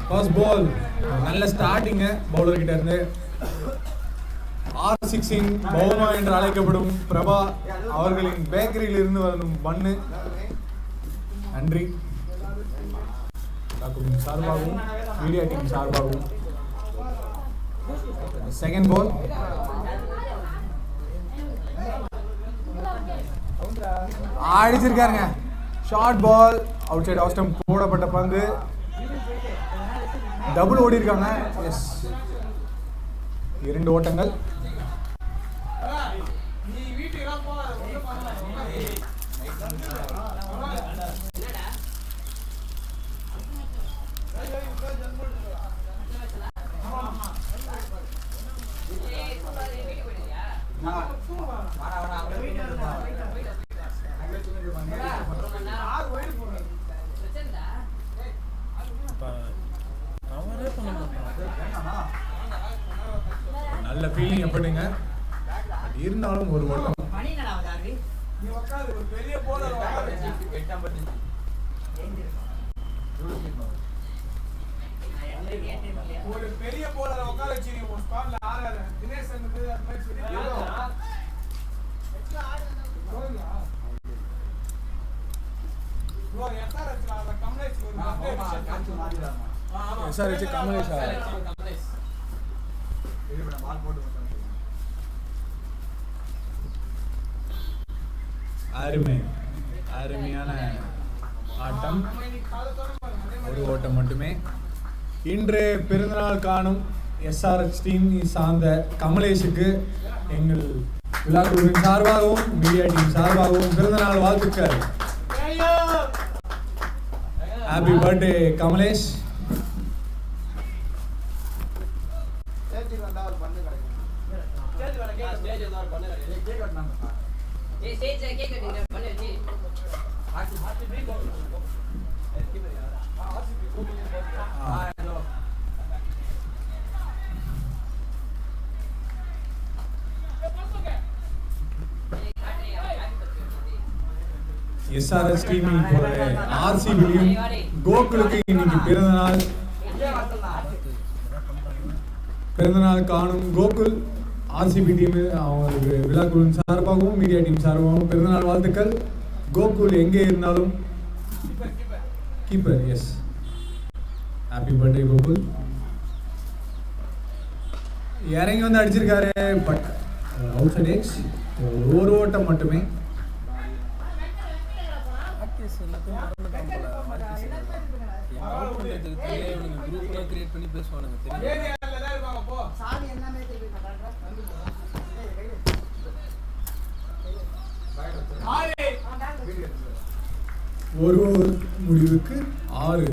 First ball நல்ல starting bowler கிட்ட இருந்து. R16 பௌமா என்று அழைக்கப்படும் பிரபா அவர்களின் பேக்கரியில் இருந்து வரும் பண்ணு. நன்றி சார்பாகவும் மீடியா டீம் சார்பாகவும். செகண்ட் பால் அடிச்சிருக்காருங்க. Short ball outside off stump போடப்பட்ட பந்து. டபுள் ஓடி இருக்காங்க. எஸ், 2 ஓட்டங்கள். நல்ல ஃபீலிங் எப்படிங்க, இருந்தாலும் ஒரு ஓட்டம். ஒரு பெரிய போலர் உட்கார வச்சு ஒரு ஸ்பாட்ல ஆறாத தினேஷ் வந்து அந்த மாதிரி சொல்லி ப்ரோ எஸ்ஆர்எச் அந்த கமலேஷ் ஒரு காட்சி மாறிறாங்க. எஸ்ஆர்எச் கமலேஷ் இது பண்ண பால் போட்டு அருமையான ஆட்டம். ஒரு ஓட்டம் மட்டுமே. இன்று பிறந்தநாள் காணும் எஸ்ஆர்எச் டீம் சார்ந்த கமலேஷுக்கு எங்கள் விழாக்குழுவின் சார்பாகவும் மீடியா டீம் சார்பாகவும் பிறந்தநாள் வாழ்த்துக்கள். Happy birthday Kamlesh. எஸ்ஆர்எஸ் டீமில் போல ஆர்சிபியும் கோகுலுக்கு இன்னைக்கு பிறந்தநாள் காணும் கோகுல் ஆர்சிபி டீம் அவங்களுக்கு விழாக்குழுவின் சார்பாகவும் மீடியா டீம் சார்பாகவும் பிறந்தநாள் வாழ்த்துக்கள். கோகுல் எங்கே இருந்தாலும் keeper. Yes, happy birthday Gokul. இறங்கி வந்து அடிச்சிருக்காரு. But outside edge. ஒரு ஓட்டம் மட்டுமே. ஒரு முடிவுக்கு 6.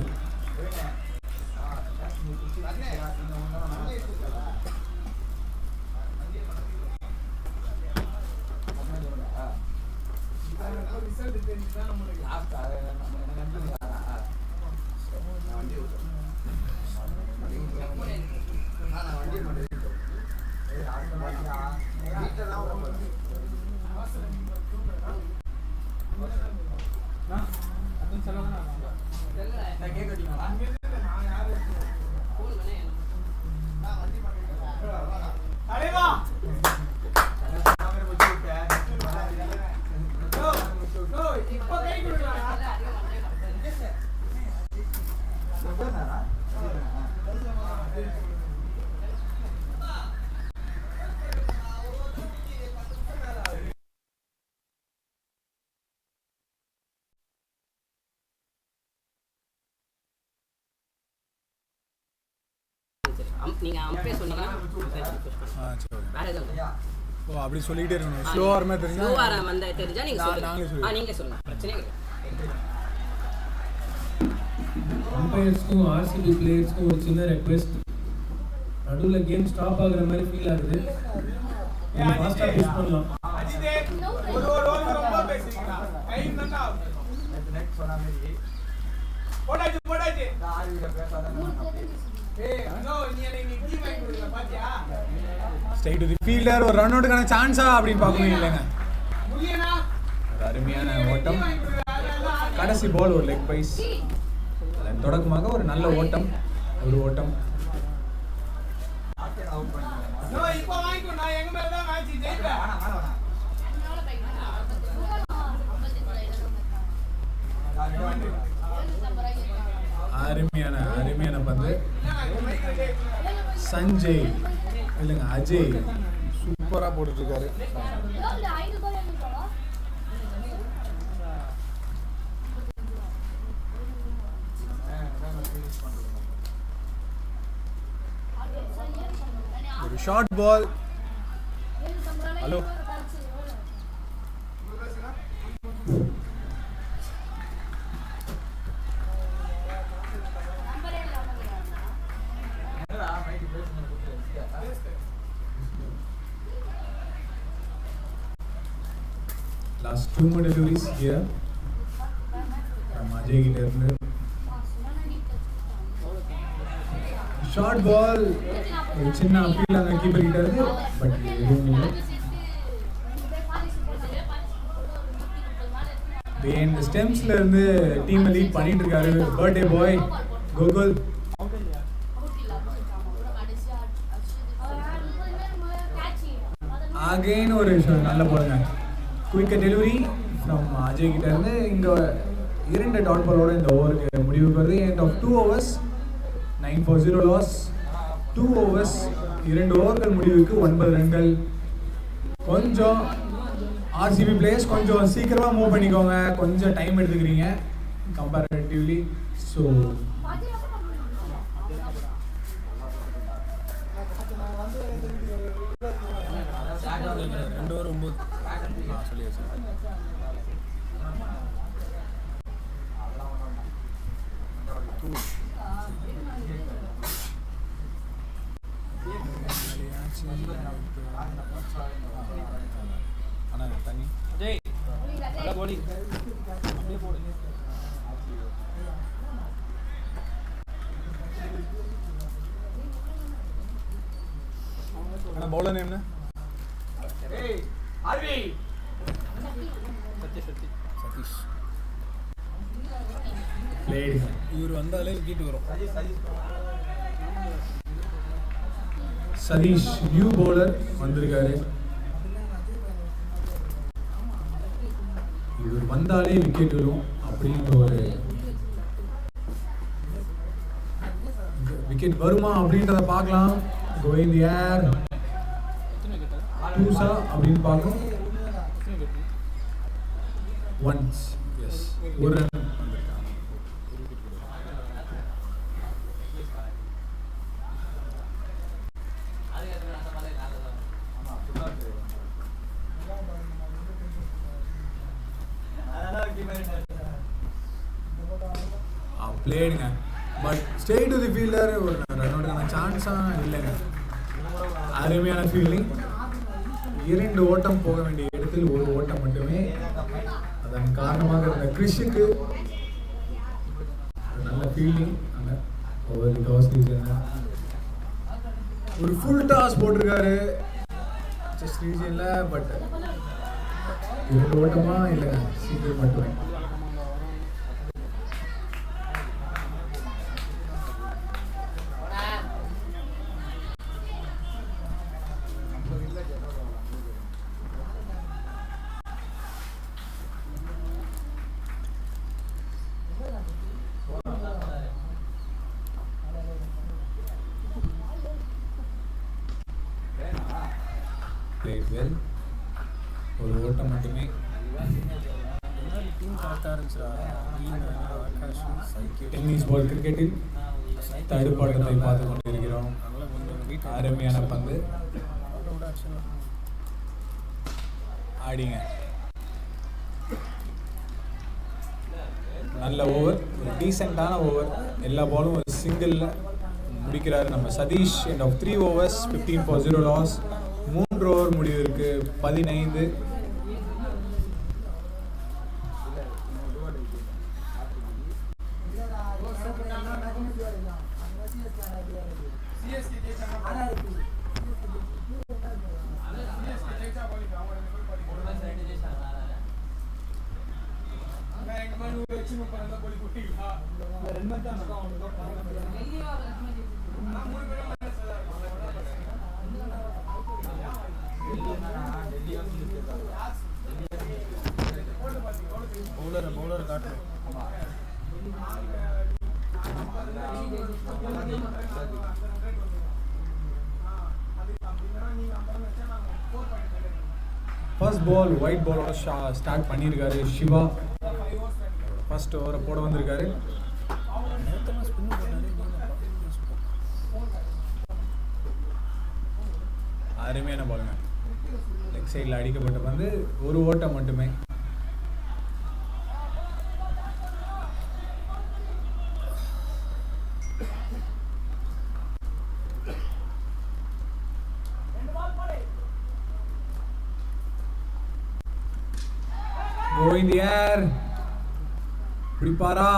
நீங்க அம்பே சொன்னீங்கன்னா வேற எதுவும் ஓ அப்படி சொல்லிட்டே இருக்கணும். ஸ்லோவா வரமா தெரிஞ்சா ஸ்லோவா வந்தா தெரிஞ்சா நீங்க சொல்லுங்க. நீங்க சொல்லுங்க, பிரச்சனை இல்லை. அம்பையர்ஸ்க்கும் ஆர்சிபி பிளேயர்ஸ்க்கும் ஒரு சின்ன ரெக்வெஸ்ட். நடுவில் கேம் ஸ்டாப் ஆகுற மாதிரி ஃபீல் ஆகுது. ஃபாஸ்ட்டாக புஷ் பண்ணலாம். ஒரு ரொம்ப பேசுறீங்களா? டைம் தான்டா. நெக்ஸ்ட் சொன்ன மாதிரி போடாச்சு ஆர்வில பேசாத. Straight to the fielder. ஒரு ரன் அவுட்டுக்கான சான்ஸா அப்படின்னு பார்க்கணும் இல்லைங்க. ஒரு அருமையான ஓட்டம். கடைசி பால் ஒரு லெக் பைஸ். அதன் தொடக்கமாக ஒரு நல்ல ஓட்டம், ஒரு ஓட்டம். இப்போ வாங்கிக்கோ, நான் எங்க மேல தான் மேட்ச் ஜெயிப்பேன். அருமையான பந்து. சஞ்சய் இல்லைங்க அஜய் சூப்பரா போட்டுட்டு இருக்காரு. ஒரு short ball. Hello last 2 more deliveries here from Ajay கிட்ட இருந்து. ஷார்ட் பால் ஒரு சின்ன அப்பீல் அந்த கீப்பர் கிட்ட இருந்து, பட் எதுவும் இல்லை. இந்த ஸ்டெம்ஸ்ல இருந்து டீமை லீட் பண்ணிட்டு இருக்காரு பர்த்டே பாய் கோகுல். அகைன் ஒரு நல்ல பாலுங்க. குயிக் டெலிவரி ஃப்ரம் அஜய் கிட்ட இருந்து. இங்க 2 டாட் பாலோட இந்த ஓவருக்கு முடிவுக்கு வருது. End of 2 overs 9 for 0 loss. 2 overs 2 ஓவர்கள் முடிவுக்கு 9 ரன்கள். கொஞ்சம் ஆர்சிபி பிளேயர்ஸ் கொஞ்சம் சீக்கிரமா மூவ் பண்ணிக்கோங்க, கொஞ்சம் டைம் எடுத்துக்கிறீங்க கம்பேரிட்டிவ்லி. ஸோ தண்ணி பவுலர் நேம் சதீஷ். இவர் வந்தாலே விக்கெட் வரும். சதீஷ் நியூ பவுலர் வந்திருக்காரு. இவர் வந்தாலே விக்கெட் வரும் அப்படின்ற ஒரு விக்கெட் வருமா அப்படின்றத பார்க்கலாம். கோயிங் தி ஏர் டூசா அப்படின்னு பார்க்கும். ஒன்ஸ் எஸ் ஒரு ரன் பிளேடுங்க. But straight to the fielder ஒரு ரன்னோட சான்ஸாக இல்லைங்க. அருமையான ஃபீல்டிங். 2 ஓட்டம் போக வேண்டிய இடத்தில் 1 ஓட்டம் மட்டுமே. அதன் காரணமாக இருந்த கிறிஷுக்கு நல்ல ஃபீல்டிங். அங்கே ஒவ்வொரு டாஸ் ஒரு ஃபுல் டாஸ் போட்டிருக்காரு செஸ் ரீஜனில். பட் 2 ஓட்டமா இல்லைங்க, சிங்கிள் மட்டுமே. ஒரு ஓட்டம் மட்டுமே. டென்னிஸ் பால் கிரிக்கெட்டில் தடுப்பாட்டத்தை பார்த்து கொண்டிருக்கிறோம். அருமையான பந்து ஆடிங்க. நல்ல ஓவர், ஒரு டீசெண்டான ஓவர். எல்லா பாலும் ஒரு சிங்கிளில் முடிக்கிறாரு நம்ம Satish. End of 3 overs 15 for 0 loss. 3 over முடிவு இருக்கு 15. வச்சு 30 கோடி குட்டிங்களா இந்த 2 மட்டும் அந்த அவனுக்கு நான் 3 பேரும் பவுலர் காட்டு ஃபர்ஸ்ட் பால் ஒயிட் பாலோட ஸ்டார்ட் பண்ணியிருக்காரு சிவா. ஃபர்ஸ்ட் ஓவரை போட வந்திருக்காரு. அருமையான பாலுங்க. லெக் சைடில் அடிக்கப்பட்ட வந்து ஒரு ஓட்டம் மட்டுமே. Go in the air. பிடிப்பாரா?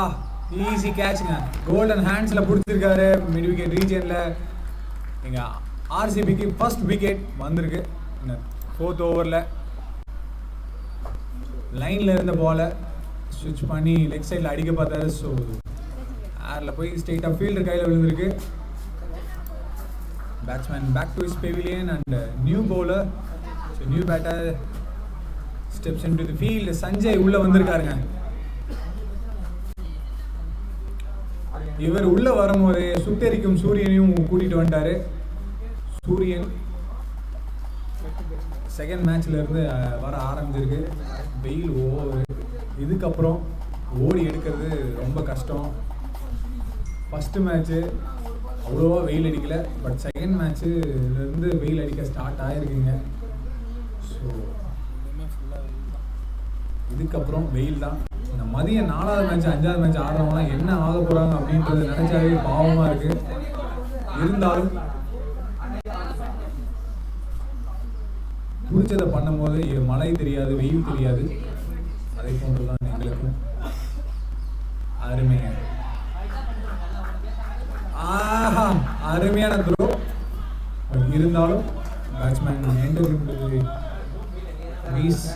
ஈஸி கேட்சுங்க. கோல்டன் ஹேண்ட்ஸில் பிடிச்சிருக்காரு. மிட் விக்கெட் ரீஜனில் எங்கள் ஆர்சிபிக்கு ஃபர்ஸ்ட் விக்கெட் வந்திருக்கு. ஃபோர்த் ஓவரில் லைனில் இருந்த பாலை ஸ்விட்ச் பண்ணி லெக் சைடில் அடிக்க பார்த்தாரு. ஸோ ஏரில் போய் ஸ்ட்ரெயிட்டாக ஃபீல்டர் கையில் விழுந்திருக்கு. Batsman back to is pavilion and new bowler. So new batter steps into the field. Sanjay உள்ள வந்திருக்காருங்க. இவர் உள்ள வரும்போது சுட்டெரிக்கும் சூரியனையும் கூட்டிட்டு வந்துட்டாரு. சூரியன் செகண்ட் மேட்ச்ல இருந்து வர ஆரம்பிச்சிருக்கு. வெயில் ஓவர். இதுக்கப்புறம் ஓடி எடுக்கிறது ரொம்ப கஷ்டம். ஃபர்ஸ்ட் மேட்ச்சு அவ்வளோவா வெயில் அடிக்கல. பட் செகண்ட் மேட்ச்சுலேருந்து வெயில் அடிக்க ஸ்டார்ட் ஆகிருக்குங்க. ஸோ இதுக்கப்புறம் வெயில் தான். இந்த மதியம் 4வது மேட்ச் 5வது மேட்ச் ஆடுறவங்களாம் என்ன ஆக போகிறாங்க அப்படின்றது நினச்சாவே பாவமாக இருக்குது. இருந்தாலும் பிடிச்சதை பண்ணும்போது மழை தெரியாது, வெயில் தெரியாது. அதே போன்று தான் எங்களுக்கும். அருமையாக அருமையான த்ரோ. இருந்தாலும் பேட்ஸ்மேன் என்டர் வீஸ்.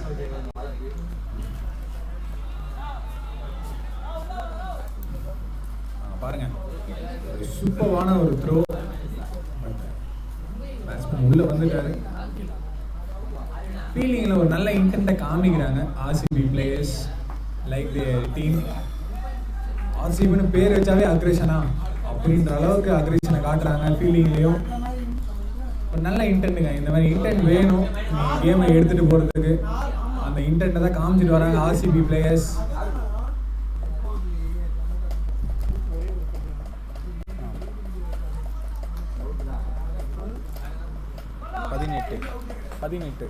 பாருங்க, சூப்பரான ஒரு த்ரோ. பேட்ஸ்மேன் உள்ள வந்துட்டாரு. ஃபீல்டிங்கில் ஒரு நல்ல இன்டென்ட்டை காமிக்கிறாங்க RCB players like the team. ஆர்சிபின்னு பேர் வச்சாவே அக்ரேஷனா அப்படின்ற அளவுக்கு அக்ரேஷனை காட்டுறாங்க. ஃபீல்டிங்லேயும் ஒரு நல்ல இன்டென்ட்டுங்க. இந்த மாதிரி இன்டென்ட் வேணும் கேமை எடுத்துகிட்டு போகிறதுக்கு. அந்த இன்டென்ட்டை தான் காமிச்சிட்டு வராங்க ஆர்சிபி பிளேயர்ஸ். பதினெட்டு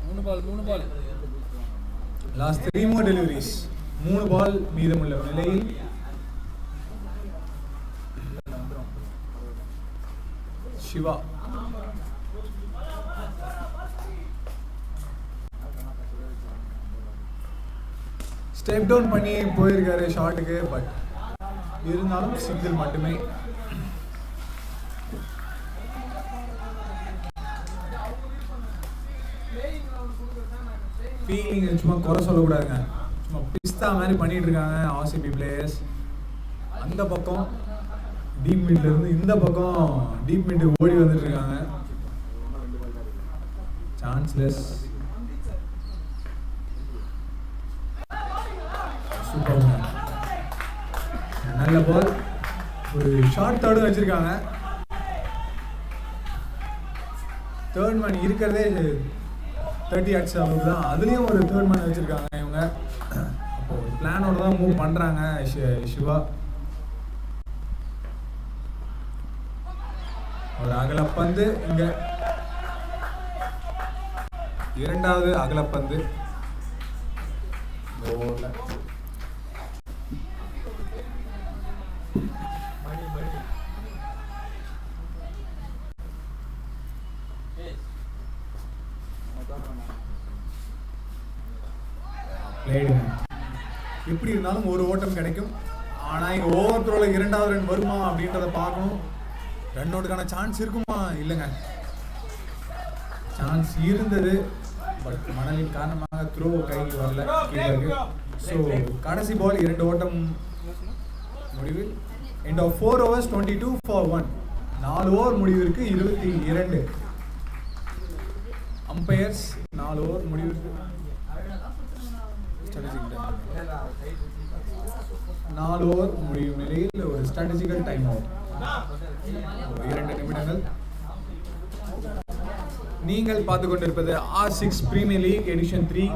மூணு பால் லாஸ்ட் 3 more deliveries. 3 பால் மீதமுள்ள நிலையில் சிவா ஸ்டெப் டவுன் பண்ணி போயிருக்காரு ஷாட்டுக்கு. பட் இருந்தாலும் சிங்கிள் மட்டுமே. ஃபீலிங் சும்மா குறை சொல்லக்கூடாதுங்க. சும்மா பிஸ்தா மாதிரி பண்ணிட்டு இருக்காங்க ஆர்சிபி பிளேயர்ஸ். அந்த பக்கம் டீப் மிட்ல இருந்து இந்த பக்கம் டீப் மிட் ஓடி வந்துட்டு இருக்காங்க. சான்ஸ்லெஸ். சூப்பர், நல்ல பால். ஒரு ஷார்ட் தேர்டும் வச்சிருக்காங்க. தேர்ட் மேன் இருக்கிறதே 30 அட்ஸ் அளவுக்கு தான். அதுலேயும் ஒரு தேர்ட் மேன் வச்சிருக்காங்க இவங்க. அப்போ பிளானோட தான் மூவ் பண்ணுறாங்க சிவா. ஒரு அகலப்பந்து இங்கே, இரண்டாவது அகலப்பந்து. எப்படி இருந்தாலும் ஒரு ஓட்டம் கிடைக்கும். ஆனால் இங்கே ஓவர் த்ரோவில் 2வது ரன் வருமா அப்படின்றத பார்க்கணும். ரன் அவுட்டுக்கான சான்ஸ் இருக்குமா? இல்லைங்க, சான்ஸ் இருந்தது, பட் மணலின் காரணமாக த்ரோ கைக்கு வரல, கீழே இருக்கு. ஸோ கடைசி பால் 2 ஓட்டம் முடிவில். End of 4 overs 22 for 1. 4 over முடிவிற்கு 22. அம்பையர்ஸ் 4 ஓவர் முடிவிற்கு 4 ஓவர் முடியும் நிலையில் ஒரு ஸ்ட்ராட்டஜிக்கல் டைம் அவுட் 2 நிமிடங்கள். நீங்கள் பார்த்து கொண்டிருப்பது R6 பிரீமியர் லீக் எடிஷன் 3.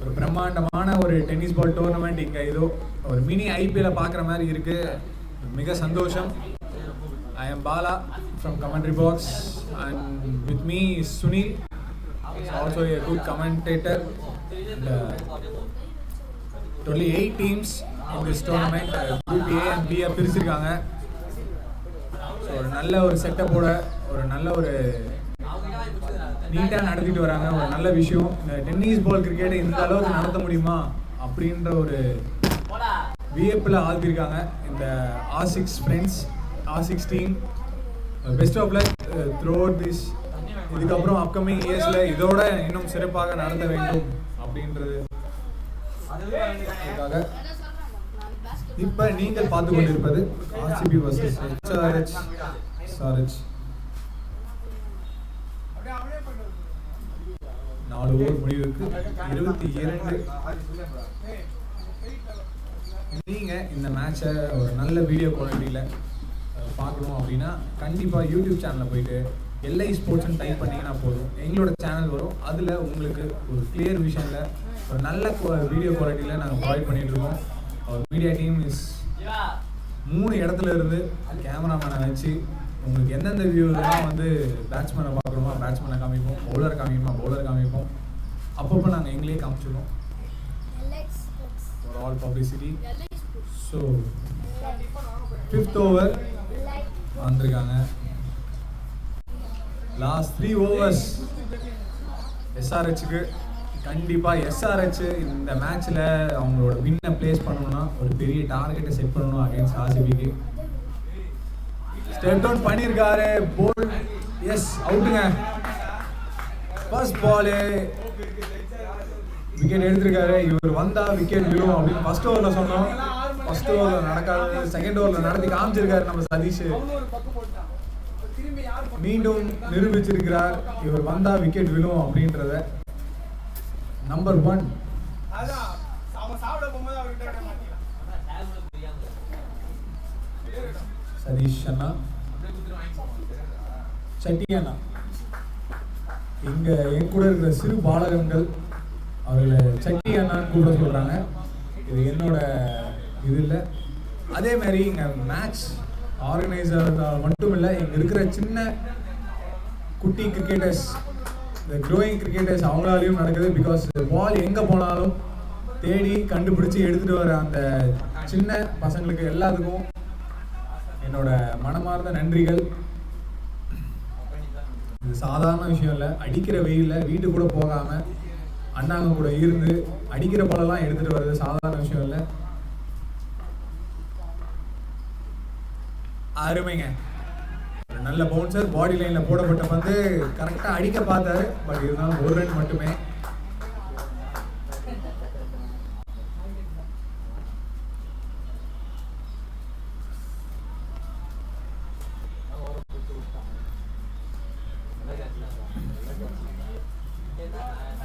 ஒரு பிரம்மாண்டமான ஒரு டென்னிஸ் பால் டோர்னமெண்ட். இங்கே ஏதோ ஒரு மினி IPL பார்க்குற மாதிரி இருக்கு. மிக சந்தோஷம். I am Bala from commentary box and with me is Sunil. He's also a good commentator. And, only 8 teams in this tournament. Group A and B பிரிச்சிருக்காங்க. So ஒரு நல்ல ஒரு செட்டப்போட ஒரு நல்ல ஒரு நீட்டாக நடத்திட்டு வராங்க. ஒரு நல்ல விஷயம். இந்த டென்னிஸ் பால் கிரிக்கெட்டை இந்த அளவுக்கு நடத்த முடியுமா அப்படின்ற ஒரு வியப்பில் ஆழ்த்திருக்காங்க இந்த R6 friends, R6 team. Best of luck throughout this. இதுக்கப்புறம் அப்கமிங் இயர்ஸில் இதோட இன்னும் சிறப்பாக நடத்த வேண்டும் அப்படின்றது. இப்போ நீங்கள் பார்த்து கொண்டிருப்பது RCB vs SRH. 4 ஓவர் முடிவுக்கு 22. நீங்கள் இந்த மேட்சை ஒரு நல்ல வீடியோ குவாலிட்டியில் பார்க்கணும் அப்படின்னா கண்டிப்பாக யூடியூப் சேனலில் போயிட்டு LI ஸ்போர்ட்ஸ்னு டைப் பண்ணிங்கன்னா போதும், எங்களோட சேனல் வரும். அதில் உங்களுக்கு ஒரு கிளியர் விஷனில் ஒரு நல்ல வீடியோ குவாலிட்டியில் நாங்கள் ப்ரொவைட் பண்ணிகிட்ருக்கோம். அவர் மீடியா டீம் இஸ் 3 இடத்துல இருந்து கேமராமேனை வச்சு உங்களுக்கு எந்தெந்த வியூலாம் வந்து பேட்ஸ்மேனை பார்க்குறோமோ பேட்ஸ்மேனை காமிப்போம், பவுலர் காமிப்போம். அப்பப்போ நாங்கள் எங்களே காமிச்சிடுவோம் for all publicity. So 5th over வந்திருக்காங்க. லாஸ்ட் 3 overs SRHக்கு. கண்டிப்பாக SRH இந்த மேட்ச்சில் அவங்களோட வின்னை பிளேஸ் பண்ணணும்னா ஒரு பெரிய டார்கெட்டை செட் பண்ணணும் அகைன்ஸ்ட் RCBக்கு. ஸ்டெப் டவுன் பண்ணியிருக்காரு. போல் எஸ் அவுட்டுங்க. ஃபர்ஸ்ட் பாலு விக்கெட் எடுத்திருக்காரு. இவர் வந்தால் விக்கெட் விழும் அப்படின்னு ஃபர்ஸ்ட் ஓவரில் சொன்னோம். ஃபர்ஸ்ட் ஓவரில் நடக்காது, செகண்ட் ஓவரில் நடத்தி காமிச்சிருக்காரு நம்ம சதீஷ். மீண்டும் நிரூபிச்சிருக்கிறார் இவர் வந்தால் விக்கெட் விழும் அப்படின்றத. நம்பர் 1 சதீஷ் அண்ணா, சட்டி அண்ணா. இங்கே என் கூட இருக்கிற சிறு பாலகங்கள் அவர்களை சட்டி அண்ணான்னு கூட சொல்கிறாங்க. இது என்னோட இது இல்லை. அதே மாதிரி இங்கே மேட்ச் ஆர்கனைசர் மட்டும் இல்லை, இங்கே இருக்கிற சின்ன குட்டி கிரிக்கெட்டர்ஸ், இந்த க்ரோயிங் கிரிக்கெட்டர்ஸ் அவங்களாலையும் நடக்குது. பிகாஸ் பால் எங்கே போனாலும் தேடி கண்டுபிடிச்சி எடுத்துகிட்டு வர அந்த சின்ன பசங்களுக்கு எல்லாத்துக்கும் என்னோட மனமார்ந்த நன்றிகள். இது சாதாரண விஷயம் இல்லை. அடிக்கிற வெயிலில் வீட்டு கூட போகாமல் அண்ணாங்க கூட இருந்து அடிக்கிற பாலெல்லாம் எடுத்துகிட்டு வர்றது சாதாரண விஷயம் இல்லை. அருமைங்க. ஒரு நல்ல பவுன்சர், பாடி லைனில் போடப்பட்ட வந்து கரெக்டாக அடிக்க பார்த்தாரு. பட் இருந்தாலும் 1 ரன் மட்டுமே.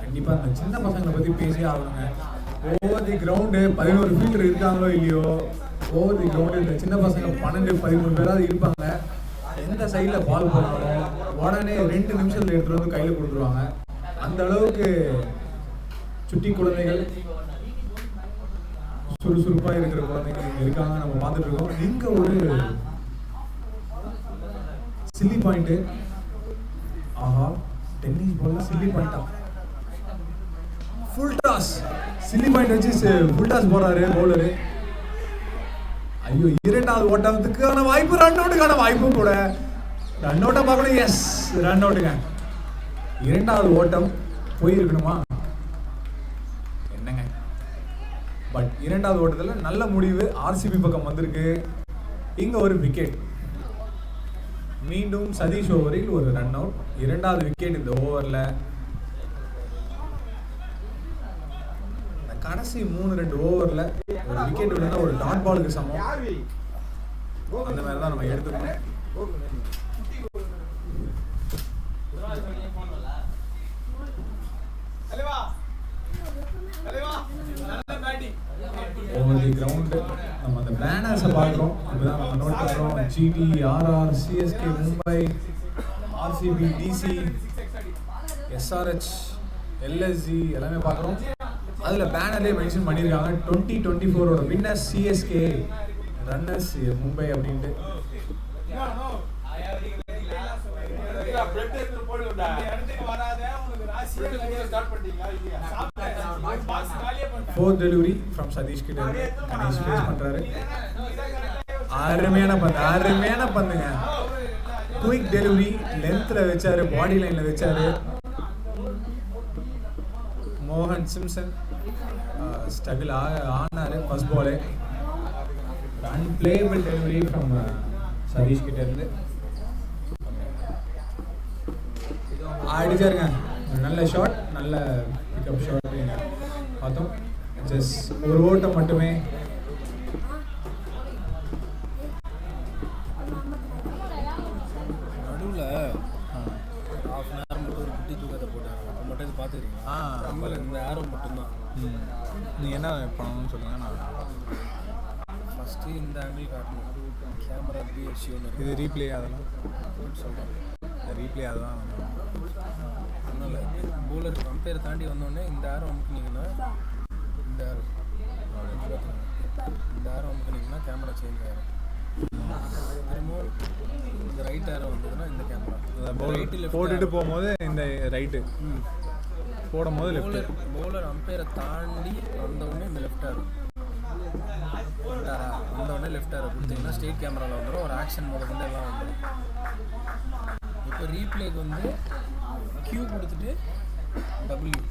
கண்டிப்பாக அந்த சின்ன பசங்களை பற்றி பேசியே ஆகணுங்க. ஓவர் தி கிரவுண்டு 11 ஃபீல்டர் இருக்காங்களோ இல்லையோ, ஓவர் தி கிரவுண்டு இந்த சின்ன பசங்க 12-13 பேராவது இருப்பாங்க. எந்த சைடில் பால் போனாலும் உடனே 2 நிமிஷத்தில் எடுத்துகிட்டு வந்து கையில் கொடுத்துருவாங்க. அந்த அளவுக்கு சுட்டி குழந்தைகள், சுறுசுறுப்பாக இருக்கிற குழந்தைகள் இங்கே இருக்காங்க, நம்ம பார்த்துட்டு இருக்கோம். இங்கே ஒரு சில்லி பாயிண்ட்டு. ஆஹா, டென்னிஸ் பால்ல சில்லி பாயிண்டா? ஃபுல் டாஸ் சில்லி பாயிண்ட் வச்சு ஃபுல் டாஸ் போறாரு பவுலரு. ஐயோ, 2வது ஓட்டத்துக்கான வாய்ப்பு, ரன் அவுட்டுக்கான வாய்ப்பும் கூட. ரன் அவுட்டை பார்க்கணும். எஸ், ரன் அவுட்டுங்க. 2வது ஓட்டம் போயிருக்கணுமா? என்னங்க, பட் இரண்டாவது ஓட்டத்தில் நல்ல முடிவு ஆர்சிபி பக்கம் வந்திருக்கு. இங்கே ஒரு விக்கெட். மீண்டும் சதீஷ் ஓவரில் ஒரு ரன் அவுட். இரண்டாவது விக்கெட் இந்த ஓவரில். கடைசி 3-2 ஓவரில் ஒரு விக்கெட் விழுந்தா ஒரு டாட் பாலுக்கு சமம். அந்த மாதிரி தான் நம்ம எடுத்துக்கணும். ஓவர் தி கிரவுண்ட் நம்ம அந்த பேனர்ஸை பார்க்குறோம். இப்போதான் நம்ம நோட் பண்ணுறோம். GT, RR, CSK, Mumbai, RCB, DC, SRH, LSG எல்லாமே பார்க்குறோம். அதில் பேனர்லேயே மென்ஷன் பண்ணியிருக்காங்க 2024 வின்னர்ஸ் சிஎஸ்கே, ரன்னர்ஸ் மும்பை அப்படின்ட்டு. ஃபோர்த் டெலிவரி ஃப்ரம் சதீஷ் கிட்ட கணேஷ் ஃபேஸ் பண்றாரு. அருமையான பந்துங்க. குயிக் டெலிவரி, லென்த்ல வச்சாரு, பாடி லைன்ல வச்சாரு. மோகன் சிம்சன் ஸ்ட்ரகிள் ஆனாரு ஃபர்ஸ்ட் பாலே. அன்பிளேபிள் டெலிவரி ஃப்ரம் சதீஷ் கிட்ட இருந்து அடிச்சாருங்க. நல்ல ஷாட், நல்ல பிக்கப் ஷாட் பார்த்தோம். ஜஸ்ட் ஒரு ஓட்டம் மட்டுமே. நடுவில் ஹாஃப் அன் ஹவர் மட்டும் ஒரு குட்டி தூக்கத்தை போட்டாங்க. அப்போ மட்டும் இது பார்த்துக்கிறீங்களா? நம்மள இந்த ஆரோ மட்டும்தான். நீங்கள் என்ன பண்ணணும்னு சொல்லுங்கள். நான் ஃபஸ்ட்டு இந்த ஆங்கிள் காட்டணும். கேமரா பிஎஸ்சி ஒன்று இது ரீப்ளே அதெல்லாம் சொல்கிறேன். ரீப்ளே அதுதான். அதனால் பவுலர் அம்பையர் தாண்டி வந்தோடனே இந்த ஆரோ அமுக்குனீங்கன்னா இந்த ஆரோ அமுக்குனீங்கன்னா கேமரா சேஞ்ச் ஆகிடும். திரும்பவும் இந்த ரைட் ஆரோ வந்ததுன்னா இந்த கேமரா ரைட்டில் போட்டுட்டு போகும்போது இந்த ரைட்டு போடும் போது லெஃப்ட். பவுலர் அம்பையரை தாண்டி வந்தவுடனே இந்த லெஃப்ட் ஆரோ வந்தவுடனே லெஃப்ட் ஆரோ கொடுத்தீங்கன்னா ஸ்டேட் கேமராவில் வந்துடும். ஒரு ஆக்ஷன் மோட வந்து எல்லாம் வந்துடும். இப்போ ரீப்ளேக்கு வந்து கியூ கொடுத்துட்டு டபிள்யூ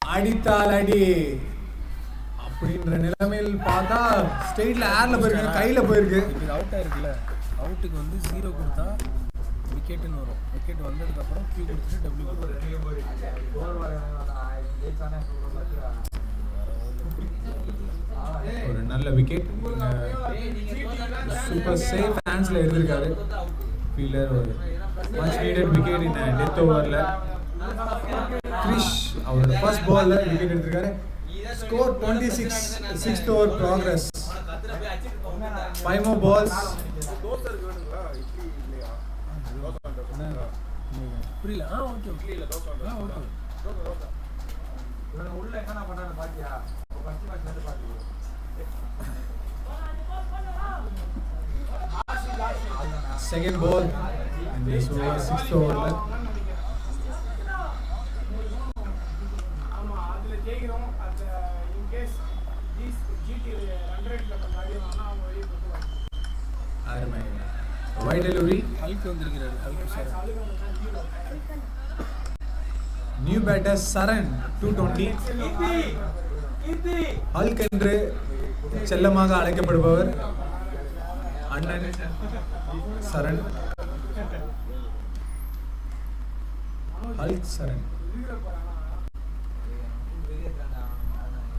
அடித்தால் அடி அப்படின்ற நிலைமையில் பார்த்தா ஸ்டேட்ல ஏர்ல போயிருக்கு, கையில போயிருக்கு. இது அவுட் ஆயிருக்குல்ல, அவுட்டுக்கு வந்து 0 கொடுத்தா விக்கெட்டுன்னு வரும். விக்கெட் வந்ததுக்கப்புறம் கியூ கொடுத்துட்டு டபிள்யூ ஒரு நல்ல விக்கெட். சூப்பர் சேஃப் ஹேண்ட்ஸ்ல எடுத்திருக்காரு ஃபீல்டர். ஒரு மச் நீடட் விக்கெட் இன் டெத் ஓவர்ல. கிரிஷ் அவரோட ஃபர்ஸ்ட் பால்ல விக்கெட் எடுத்திருக்காரு. Score 26. 6th over progress. 5 more balls. புரியல. ஓகே ஓகே உள்ள என்ன பண்ணான்னு பாத்தியா? ஃபர்ஸ்ட் மேட்ச் வந்து பாத்தீங்க. Second ball in this over, 6th over. ஆமா, அதுல ஜெயிக்கிறோம். அது இன் கேஸ் ஜிடி 100ல பண்ணாங்கன்னா அவங்க வெளிய போடுவாங்க. அருமை. Wide delivery. ஹல்க் வந்திருக்கிறாரு. Hulk sir. நியூ பேட்டர் சரண் 220. ஹல்க் என்று செல்லமாக அழைக்கப்படுபவர் அண்ணன் சரண். ஹல்க் சரண்.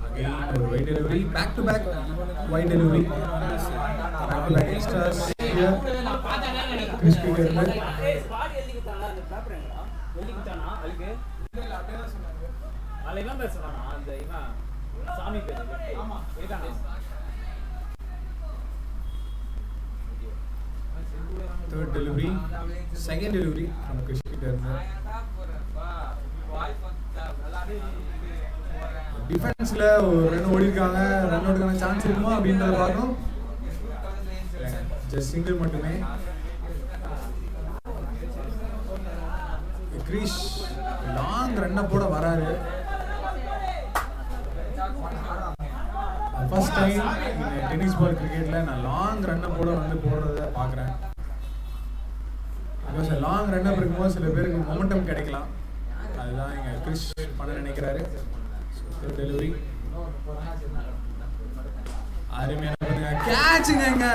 Again ஒரு wide delivery, back to back wide delivery, back to back extras here. Crispy இருந்து வெள்ளி குத்தானா அதுக்கு இல்ல அப்படியே தான் சொன்னாங்க. அதில் இவன் பேர் சொன்னானா அந்த இவன் சாமி பேர் ஆமா. இருக்கானா தேர்ட் டெலிவரி, செகண்ட் டெலிவரி நம்ம கிறிஷ் கிட்ட இருந்து. டிஃபென்ஸ்ல ஒரு ரன் ஓடி இருக்காங்க, ரன் அவுட்டுக்கான சான்ஸ் இருக்குமா அப்படின்றத பார்க்கணும். ஜஸ்ட் சிங்கிள் மட்டுமே. கிரீஷ் லாங் ரன்னை போட வராரு. ஃபர்ஸ்ட் டைம் டென்னிஸ் பால் கிரிக்கெட்ல நான் லாங் ரன்னை போட வந்து போடுறத பார்க்குறேன். பிகாஸ் லாங் ரன்அப் இருக்கும்போது சில பேருக்கு மொமெண்டம் கிடைக்கலாம். அதுதான் இங்கே கிறிஷ் பண்ண நினைக்கிறாரு. டெலிவரி அருமையான கேட்சுங்க. இங்க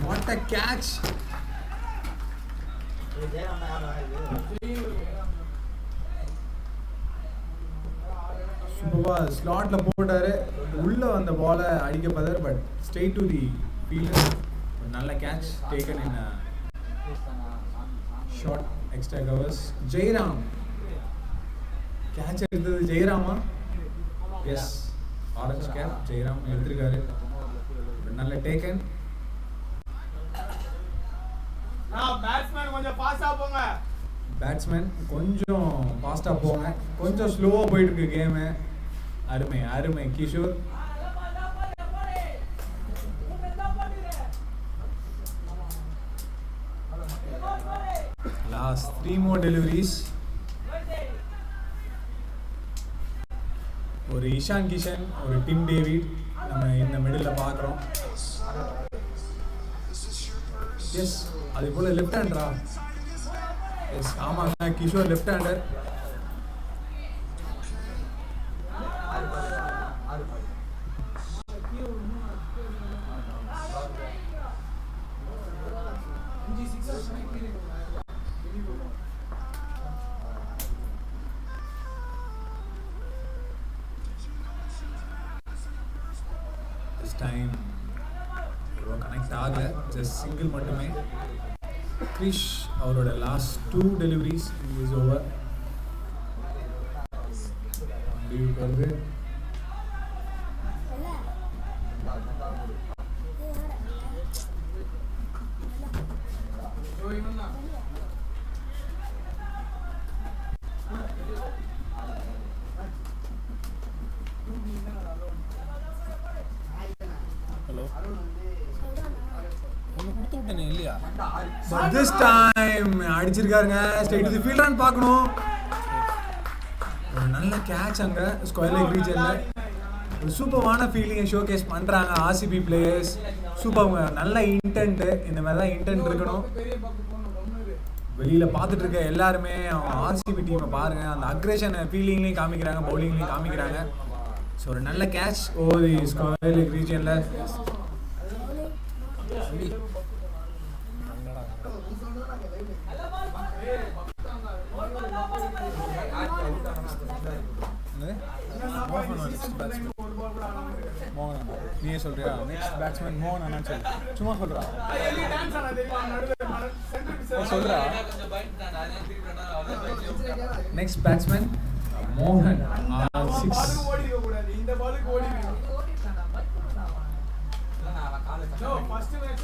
வாட் அ கேட்ச். சூப்பரா ஸ்லாட்ல போட்டாரு. உள்ள வந்த பாலை அடிக்க பார்த்தாரு, but straight to the fielder. நல்ல catch taken in short extra covers. Jayaram catch எடுத்தது ஜெயராமா? எஸ், ஆரஞ்சு கேப் ஜெயராம் எடுத்திருக்காரு. நல்ல டேக்கன். பேட்ஸ்மேன் கொஞ்சம் ஃபாஸ்டா போங்க. பேட்ஸ்மேன் கொஞ்சம் ஃபாஸ்டா போங்க. கொஞ்சம் ஸ்லோவா போயிட்டு இருக்கு கேமு. அருமை அருமை கிஷோர். Last 3 more deliveries. ஒரு இஷான் கிஷன், ஒரு டிம் டேவிட் நம்ம இந்த மிடில் பார்க்குறோம். எஸ், அது போல் லெஃப்ட் ஹேண்டரா? எஸ், ஆமாங்க, Kishore left hander. Time connect ஆகல, ஜஸ்ட் சிங்கிள் மட்டுமே. கிரிஷ் அவரோட லாஸ்ட் 2 டெலிவரிஸ் இஸ் ஓவர். முடிவுக்கு வருது. But this time அடிச்சிருக்காருங்க. ஸ்ட்ரைட் டு தி ஃபீல்டர்னு பார்க்கணும். ஒரு நல்ல கேட்ச் அங்க ஸ்கொயர் லெக் ரீஜன்ல. ஒரு சூப்பரான ஃபீலிங்கை ஷோகேஸ் பண்றாங்க ஆர்சிபி பிளேயர்ஸ். சூப்பர்ங்க, நல்ல இன்டென்ட். இந்த மாதிரி தான் இன்டென்ட் இருக்கணும். வெளியில பார்த்துட்டு இருக்க எல்லாருமே அவங்க ஆர்சிபி டீமை பாருங்க, அந்த அக்ரேஷன் ஃபீலிங்லையும் காமிக்கிறாங்க, பவுலிங்லையும் காமிக்கிறாங்க. ஸோ ஒரு நல்ல catch over the square leg ரீஜன்ல. நீ சொல்றியா? நெக்ஸ்ட் பேட்ஸ்மேன் மோகன் அண்ணா சொல்லு. சும்மா சொல்றா. சொல்றா. நெக்ஸ்ட் பேட்ஸ்மேன் மோகன். 6 இந்த பாலுக்கு ஓடி வேணும். ஃபர்ஸ்ட் மேட்ச்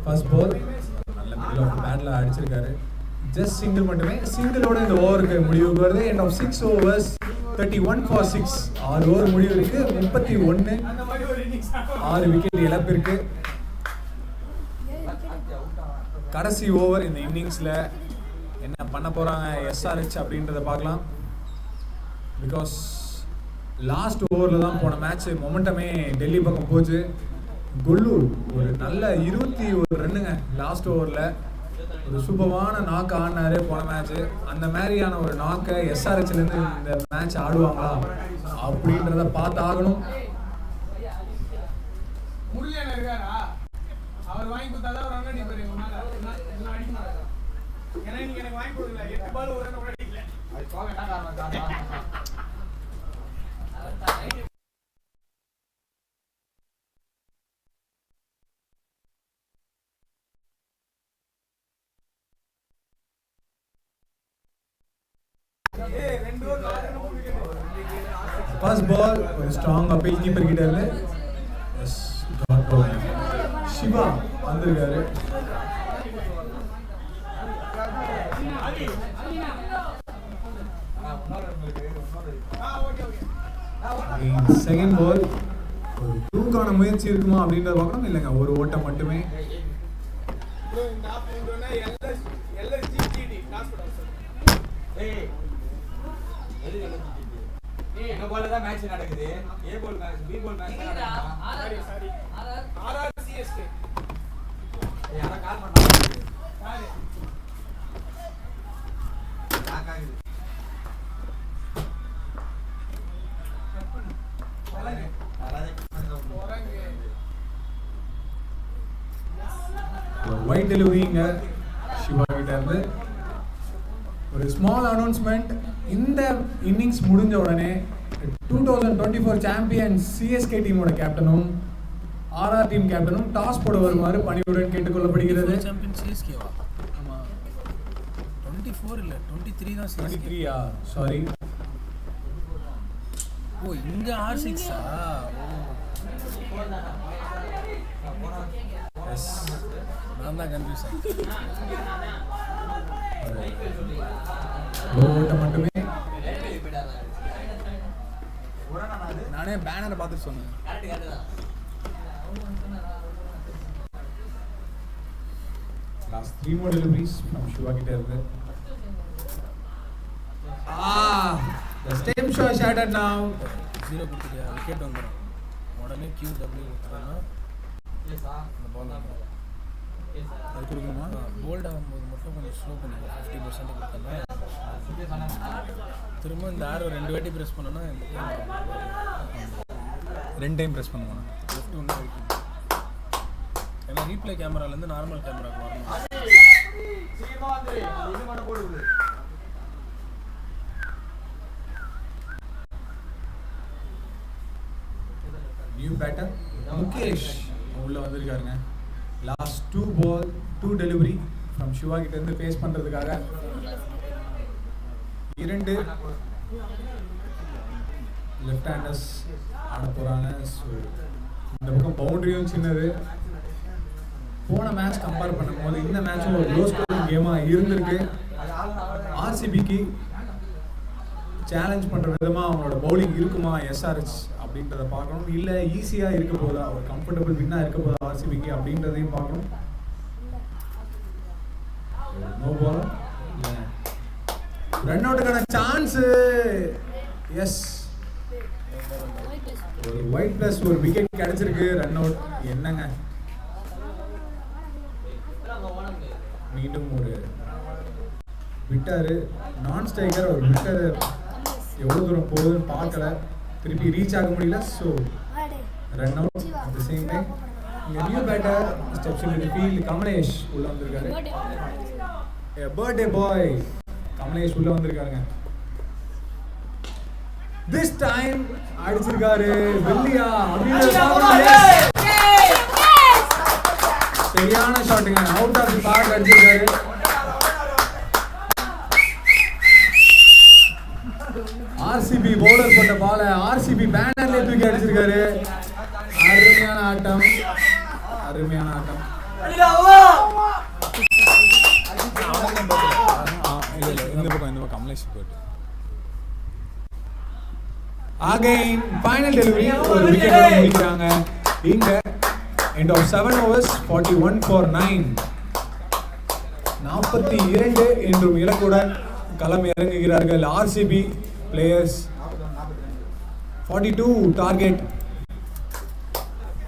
ஃபர்ஸ்ட் பால் நல்ல மிடில் ஆஃப் பேட்ல அடிச்சிருக்காரு. ஜஸ்ட் சிங்கிள் மட்டுமே. சிங்கிளோட இந்த ஓவருக்கு முடிவுக்கு வருது. End of 6 overs 31 for 6. 6 over முடிவு இருக்கு. 31. 6 விக்கெட் இழப்பிருக்கு. கடைசி ஓவர் இந்த இன்னிங்ஸ்ல என்ன பண்ண போறாங்க எஸ்ஆர்ஹெச் அப்படின்றத பார்க்கலாம். பிகாஸ் லாஸ்ட் ஓவரில் தான் போன மேட்ச் மொமெண்டமே டெல்லி பக்கம் போச்சு. கொல்லூர் ஒரு நல்ல 21 ரன்னுங்க லாஸ்ட் ஓவரில். ஒரு சூப்பரான நாக்கு ஆடினாரு போன மேட்ச். அந்த மாதிரியான ஒரு நாக்கை எஸ்ஆர்ஹெச்லேருந்து இந்த மேட்ச் ஆடுவாங்களா அப்படின்றத பார்த்து ஆகணும். முருகன் இருக்காரா? அவர் வாங்கி கொடுத்தாதான் ஒரு ரன் அடிப்பாரு. ஏன்னா நீங்க எனக்கு வாங்கி கொடுக்கல. 8 பால் ஒரு ரன் கூட அடிக்கல. அது போக என்ன காரணம்? ஃபர்ஸ்ட் பால் ஒரு ஸ்ட்ராங் அப்பீல் கீப்பர் கிட்ட இருந்து எஸ் டாட் பால் சிவா வந்திருக்காரு. செகண்ட் பால் ஒரு டூக்கான முயற்சி இருக்குமா அப்படின்றத பார்க்கணும். இல்லைங்க, ஒரு ஓட்டம் மட்டுமே. மேட்ச் நடக்குது. A ball match, B ball match நடக்குது. Sorry RR CSK. யாரா கால் பண்ணாங்க? யாரு? காக்காகுது. ஒயிட் டெலிவரிங்க சிவா கிட்ட இருந்து. ஒரு ஸ்மால் அனௌன்ஸ்மெண்ட், இந்த இன்னிங்ஸ் முடிஞ்ச உடனே 2024 சாம்பியன் சிஎஸ்கே டீமோட கேப்டனும் ஆர்ஆர் டீம் கேப்டனும் டாஸ் போட வருமாறு பணிவுடன் கேட்டுக்கொள்ளப்படுகிறது. சாம்பியன் சிஎஸ்கேவா? ஆமா 24 இல்ல 23 தான் சிஎஸ்கே. 23யா? சாரி. ஓ இங்க R6 ஆ? எஸ், நான் தான் கன்ஃபியூஸ் ஆயிட்டேன். ஒரு ஓட்டம் மட்டுமே. நானே பேனரை பார்த்துட்டு சொன்னேன். Last 3 more deliveries from Shiva கிட்ட இருந்து. The stem shot shattered now. 0 கொடுத்துட்டியா? Wicket வந்துடும். உடனே QW கொடுத்துட்டோம்னா அந்த பால் வந்துடும். அது கொடுக்கணுமா? போல்ட் ஆகும்போது மட்டும் கொஞ்சம் ஸ்லோ பண்ணிக்கலாம். 50% கொடுத்தோம்னா திரும்ப இந்த ஆரோ 2 வாட்டி ப்ரெஸ் பண்ணோன்னா 2 டைம் ப்ரெஸ் பண்ணுவோம். லெஃப்ட் ஒன்று ரைட். ஏன்னா ரீப்ளே கேமராலேருந்து நார்மல் கேமராவுக்கு வரணும். நியூ பேட்டர் முகேஷ் உள்ள வந்திருக்காருங்க. Last 2 ball 2 delivery from Shiva கிட்ட இருந்து ஃபேஸ் பண்றதுக்காக 2 லெஃப்ட் ஹேண்டர்ஸ் ஆட போறாங்க. ஸோ இந்த பக்கம் பவுண்டரியும் சின்னது. போன மேட்ச் கம்பேர் பண்ணும்போது இந்த மேட்சும் ஒரு லோ ஸ்கோரிங் கேமாக இருந்திருக்கு. ஆர்சிபிக்கு சேலஞ்ச் பண்ணுற விதமாக அவங்களோட பவுலிங் இருக்குமா எஸ்ஆர்ஹெச் அப்படின்றத பார்க்கணும். இல்லை ஈஸியாக இருக்க போதா, ஒரு கம்ஃபர்டபுள் வின்னாக இருக்க போதா ஆர்சிபிக்கு அப்படின்றதையும் பார்க்கணும். நோ பால், ரன் அவுட்டுக்கான சான்ஸு. எஸ், ஒரு ஒயிட் பிளஸ் ஒரு விக்கெட் கிடைச்சிருக்கு. ரன் அவுட் என்னங்க, மீண்டும் ஒரு விட்டாரு. நான் ஸ்ட்ரைக்கர் ஒரு விட்டர் எவ்வளோ தூரம் போகுதுன்னு பார்க்கல, திருப்பி ரீச் ஆக முடியல. So run out. At the same time இங்கே new batter steps in the field. Kamlesh உள்ள வந்திருக்காரு. பர்த்டே பாய் கமலேஷ் உள்ள வந்திருக்காருங்க. திஸ் டைம் அடிச்சிருக்காரு. வெள்ளியா சரியான ஷாட்டுங்க. அவுட் ஆஃப் தி பார்க் அடிச்சிருக்காரு. ஆர்சிபி பவுலர் போட்ட பால ஆர்சிபி பேனர்ல தூக்கி அடிச்சிருக்காரு. அருமையான ஆட்டம், அருமையான ஆட்டம். இந்த பக்கம் கமலேஷ் போட்டு அகைன் ஃபைனல் டெலிவரி ஒரு விக்கெட்டோட முடிக்கிறாங்க. இங்க எண்ட் ஆஃப் 7 overs 41 for 9. 42 என்றும் இலக்குடன் களம் இறங்குகிறார்கள் ஆர்சிபி பிளேயர்ஸ். 42 டார்கெட்.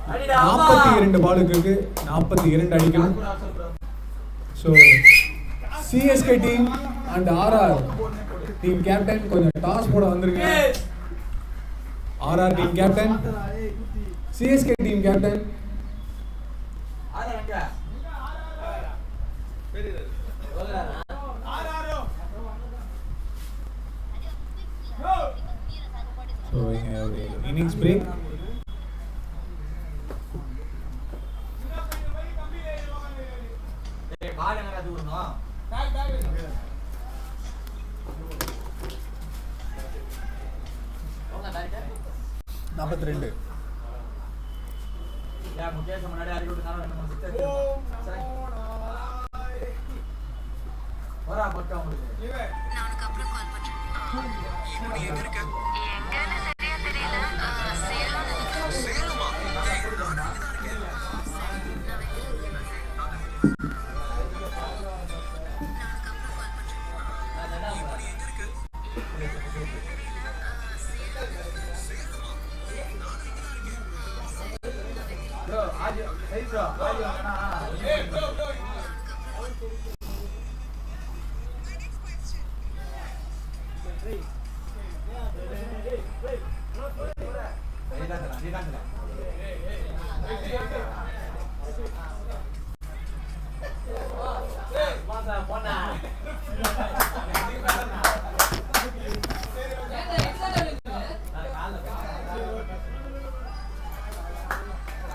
42 பாலுக்கு 42 அடிக்கணும். So CSK team and RR team captain கொஞ்சம் டாஸ் போட வந்திருங்க. RR team captain, CSK team captain. So we have a innings break. 42. ஏன் முகேஷ் முன்னாடி அறிக்கை விட்டுனாலும் 2-3 சிக்ஸ் வரா பக்கா உங்களுக்கு நான் உனக்கு அப்புறம் கால் பண்றேன். இப்போ நீ எங்க இருக்க? எங்கன்னு சரியா தெரியல. சேலம் நினைக்கிறேன். சேலமா? bro आज सही bro आज ना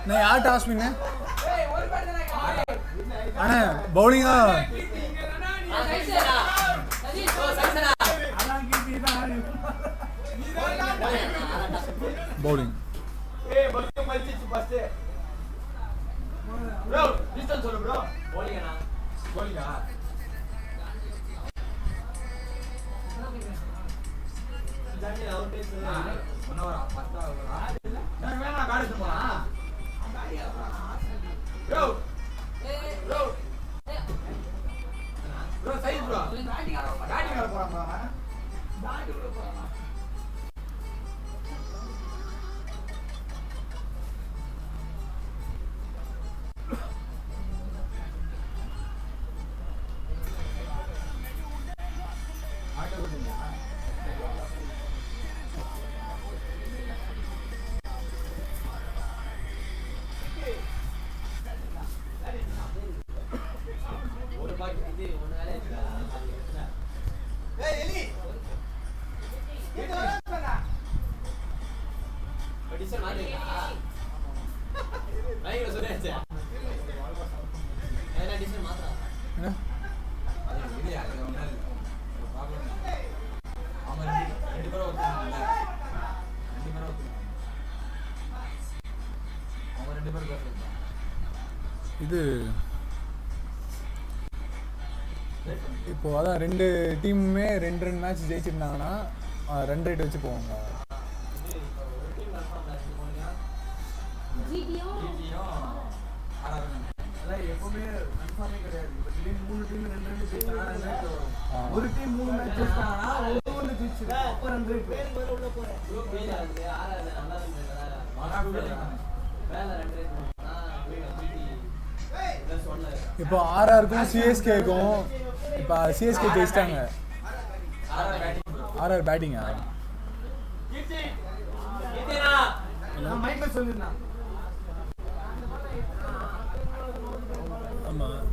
நான் யார் டாஸ் பண்ண அண்ணா பவுலிங்கா பவுலிங் ஏய் பஸ்ஸு மல்டிச்சு பஸ்ஸு bro டிஸ்டன்ஸ் சொல்லு bro போலிங்கனா போலிங்கா Johnny out base Manora பத்தா நான் வேணா காடி போறா bro bro bro side bro காடி கார போறாமா காடி உள்ள போறாமா இது இப்போ அதான் ரெண்டு டீமுமே 2 மேட்ச் ஜெயிச்சிருந்தாங்கன்னா 2 ரேட் வச்சு போவாங்க. ஒரு டீம் 3 மேட்ச் ஜெயிச்சாங்கன்னா ஒவ்வொரு ஜெயிச்சிரும் அப்ப 2 ரேட் உள்ள போறேன் இப்போ ஆர்ஆருக்கும் சிஎஸ்கேக்கும் இப்போ சிஎஸ்கே ஜெயிச்சிட்டாங்க. ஆர்ஆர் பேட்டிங்கா நான் மைண்ட்ல சொல்லிருந்தேன். ஆமாம்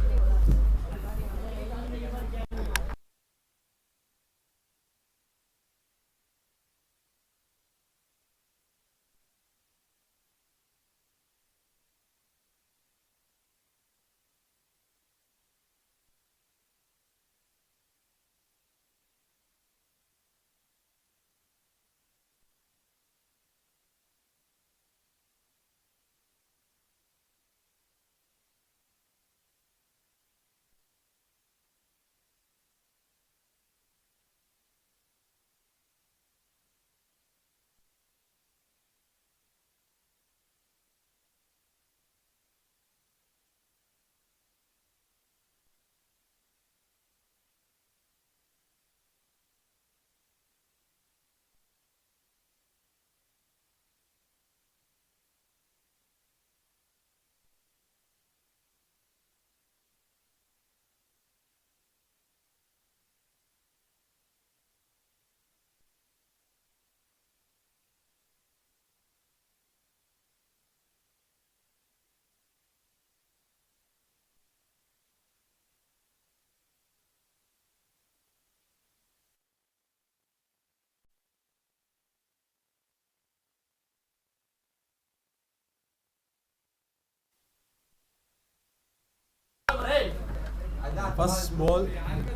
ஃபர்ஸ்ட் பால்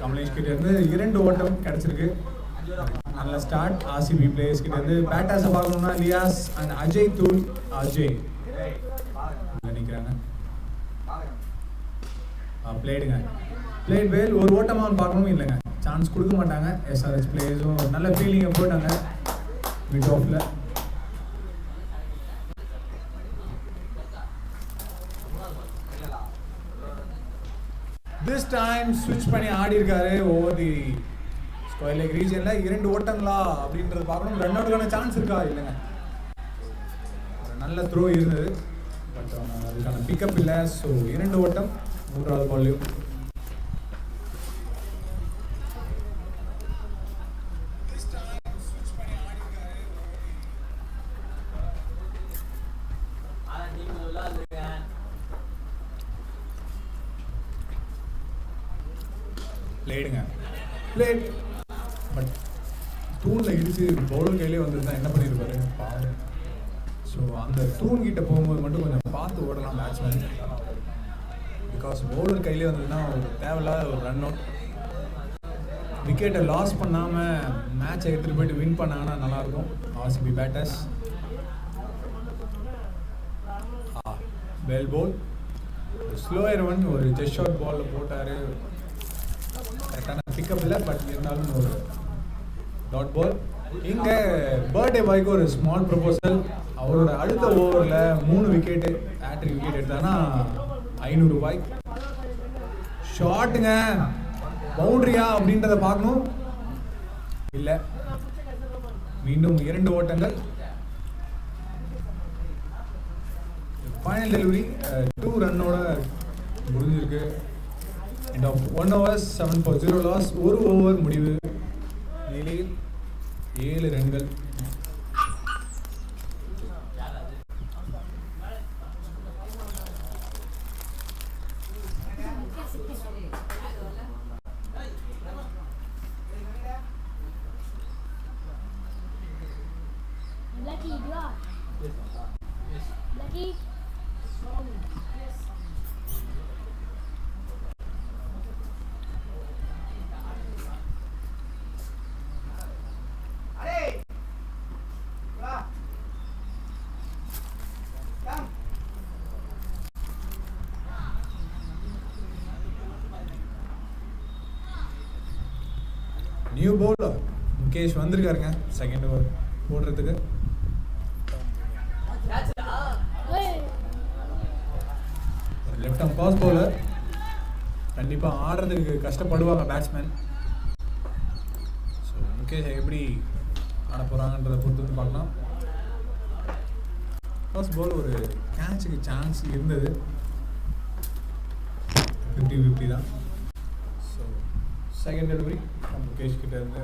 கமலேஷ் கிட்ட இருந்து 2 ஓட்டம் கிடைச்சிருக்கு. நல்ல ஸ்டார்ட் ஆர்சிபி பிளேயர்ஸ் கிட்ட இருந்து. பேட்டர்ஸை பார்க்கணும்னா லியாஸ் அண்ட் அஜய் தூள். அஜய் நினைக்கிறாங்க பிளேடுங்க, பிளேட் வேல். ஒரு ஓட்டமாக பார்க்கணும் இல்லைங்க, சான்ஸ் கொடுக்க மாட்டாங்க. எஸ்ஆர்எச் பிளேயர்ஸும் நல்ல ஃபீலிங்கை போட்டாங்க மிட் ஆஃபில். திஸ் டைம் ஸ்விட்ச் பண்ணி ஆடி இருக்காரு ஓவர் தி ஸ்கொயர் லெக் ரீஜனில். 2 ஓட்டங்களா அப்படின்றது பார்க்கணும். ரன் அவுட்டுக்கான சான்ஸ் இருக்கா இல்லைங்க, ஒரு நல்ல த்ரோ இருந்தது, பட் அதுக்கான பிக்கப் இல்லை. ஸோ 2 ஓட்டம் 3வது பால்லையும். பிளேடுங்க, பிளேட். பட் தூணில் இடிச்சு பவுலர் கையிலே வந்துருந்தா என்ன பண்ணியிருப்பாரு பாரு. ஸோ அந்த தூண் கிட்ட போகும்போது மட்டும் கொஞ்சம் பார்த்து ஓடலாம் பேட்ஸ்மேன். பிகாஸ் பவுலர் கையிலே வந்ததுன்னா ஒரு தேவையில்லாத ஒரு ரன் அவுட். விக்கெட்டை லாஸ் பண்ணாமல் மேட்சை எடுத்துகிட்டு போயிட்டு வின் பண்ணாங்கன்னா நல்லாயிருக்கும் ஆர்சிபி பேட்டர்ஸ். வெல் போல் ஸ்லோயர் ஒரு ஜஸ்ட் ஷாட் பாலில் போட்டார். கரெக்டான பிக்கப் இல்லை, பட் இருந்தாலும் ஒரு டாட் பால். இங்கே பர்த்டே பாய்க்கு ஒரு ஸ்மால் ப்ரொபோசல். அவரோட அடுத்த ஓவரில் 3 விக்கெட்டு ஹேட்ரிக் விக்கெட் எடுத்தாங்கன்னா 500 ரூபாய். ஷாட்டுங்க, பவுண்டரியா அப்படின்றத பார்க்கணும். இல்லை, மீண்டும் 2 ஓட்டங்கள். ஃபைனல் டெலிவரி 2 ரன்னோட முடிஞ்சிருக்கு. End of 1 over 7 for 0 loss. ஒரு ஓவர் முடிவு நிலையில் 7 ரன்கள். நியூ பவுலர் முகேஷ் வந்திருக்காருங்க செகண்ட் ஓவர் போடுறதுக்கு. ஒரு லெஃப்ட் ஆர்ம் ஃபாஸ்ட் பவுலர், கண்டிப்பாக ஆடுறதுக்கு கஷ்டப்படுவாங்க பேட்ஸ்மேன். ஸோ முகேஷ் எப்படி ஆட போகிறாங்கன்றதை பொறுத்து வந்து பார்க்கலாம். ஃபர்ஸ்ட் பால் ஒரு கேட்சுக்கு சான்ஸ் இருந்தது, 50-50 தான். ஸோ செகண்ட் டெலிவரி முகேஷ் கிட்ட இருந்து.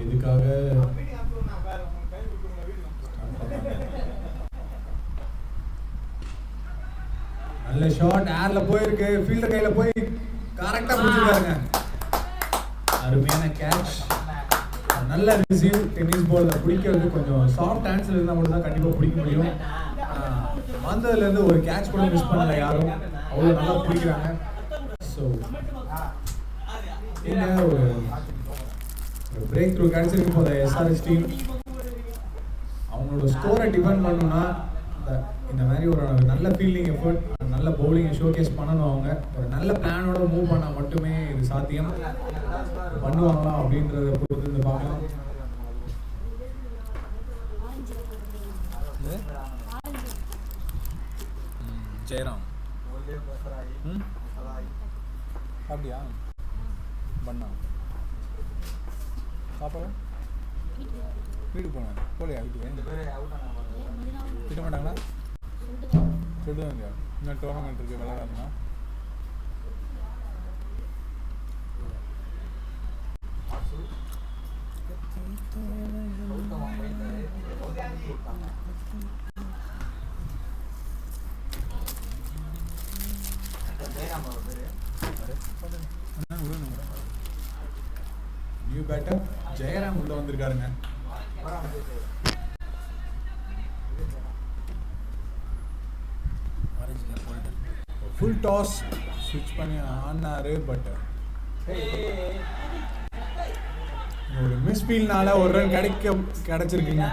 இதுக்காக நல்ல ஷாட் ஏர்ல போயிருக்கு, ஃபீல்டர் கையில போய் கரெக்டா பிடிச்சிருக்காருங்க. அருமையான கேட்ச், நல்ல ரிசீவ். டென்னிஸ் பால் பிடிக்கிறது கொஞ்சம் சாஃப்ட் ஹேண்ட்ஸ்ல இருந்தால் மட்டும் தான் கண்டிப்பாக பிடிக்க முடியும். வந்ததுலேருந்து ஒரு கேட்ச் கூட மிஸ் பண்ணல யாரும், அவ்வளோ நல்லா பிடிக்கிறாங்க. ஸோ இங்கே ஒரு பிரேக் த்ரூ கிடைச்சிருக்கு போத எஸ்ஆர்எச் டீம். அவங்களோட ஸ்கோரை டிஃபெண்ட் பண்ணணும்னா இந்த மாதிரி ஒரு நல்ல ஃபீல்டிங் எஃபர்ட், நல்ல பவுலிங்கை ஷோகேஸ் பண்ணணும். அவங்க ஒரு நல்ல பிளானோட மூவ் பண்ணால் மட்டுமே இது சாத்தியம். பண்ணுவாங்களா அப்படின்றத பொறுத்து இருந்து பார்க்கலாம். ஜெயராம் அப்படியா பண்ணா சாப்பாடு வீட்டுக்கு போனேன் போலையா? வீட்டுக்கு திட்ட மாட்டாங்களா? சொல்லுவாங்க இன்னும் டோர்னமெண்ட் இருக்குது விளையாடுறதுனா. New batter ஜெயராம் உள்ள வந்திருக்காருங்க. ஃபுல் டாஸ் ஸ்விட்ச் பண்ணி ஆனாரு. பட் ஒரு மிஸ்ஃபீல்னால ஒரு ரன் கிடைச்சிருக்குங்க.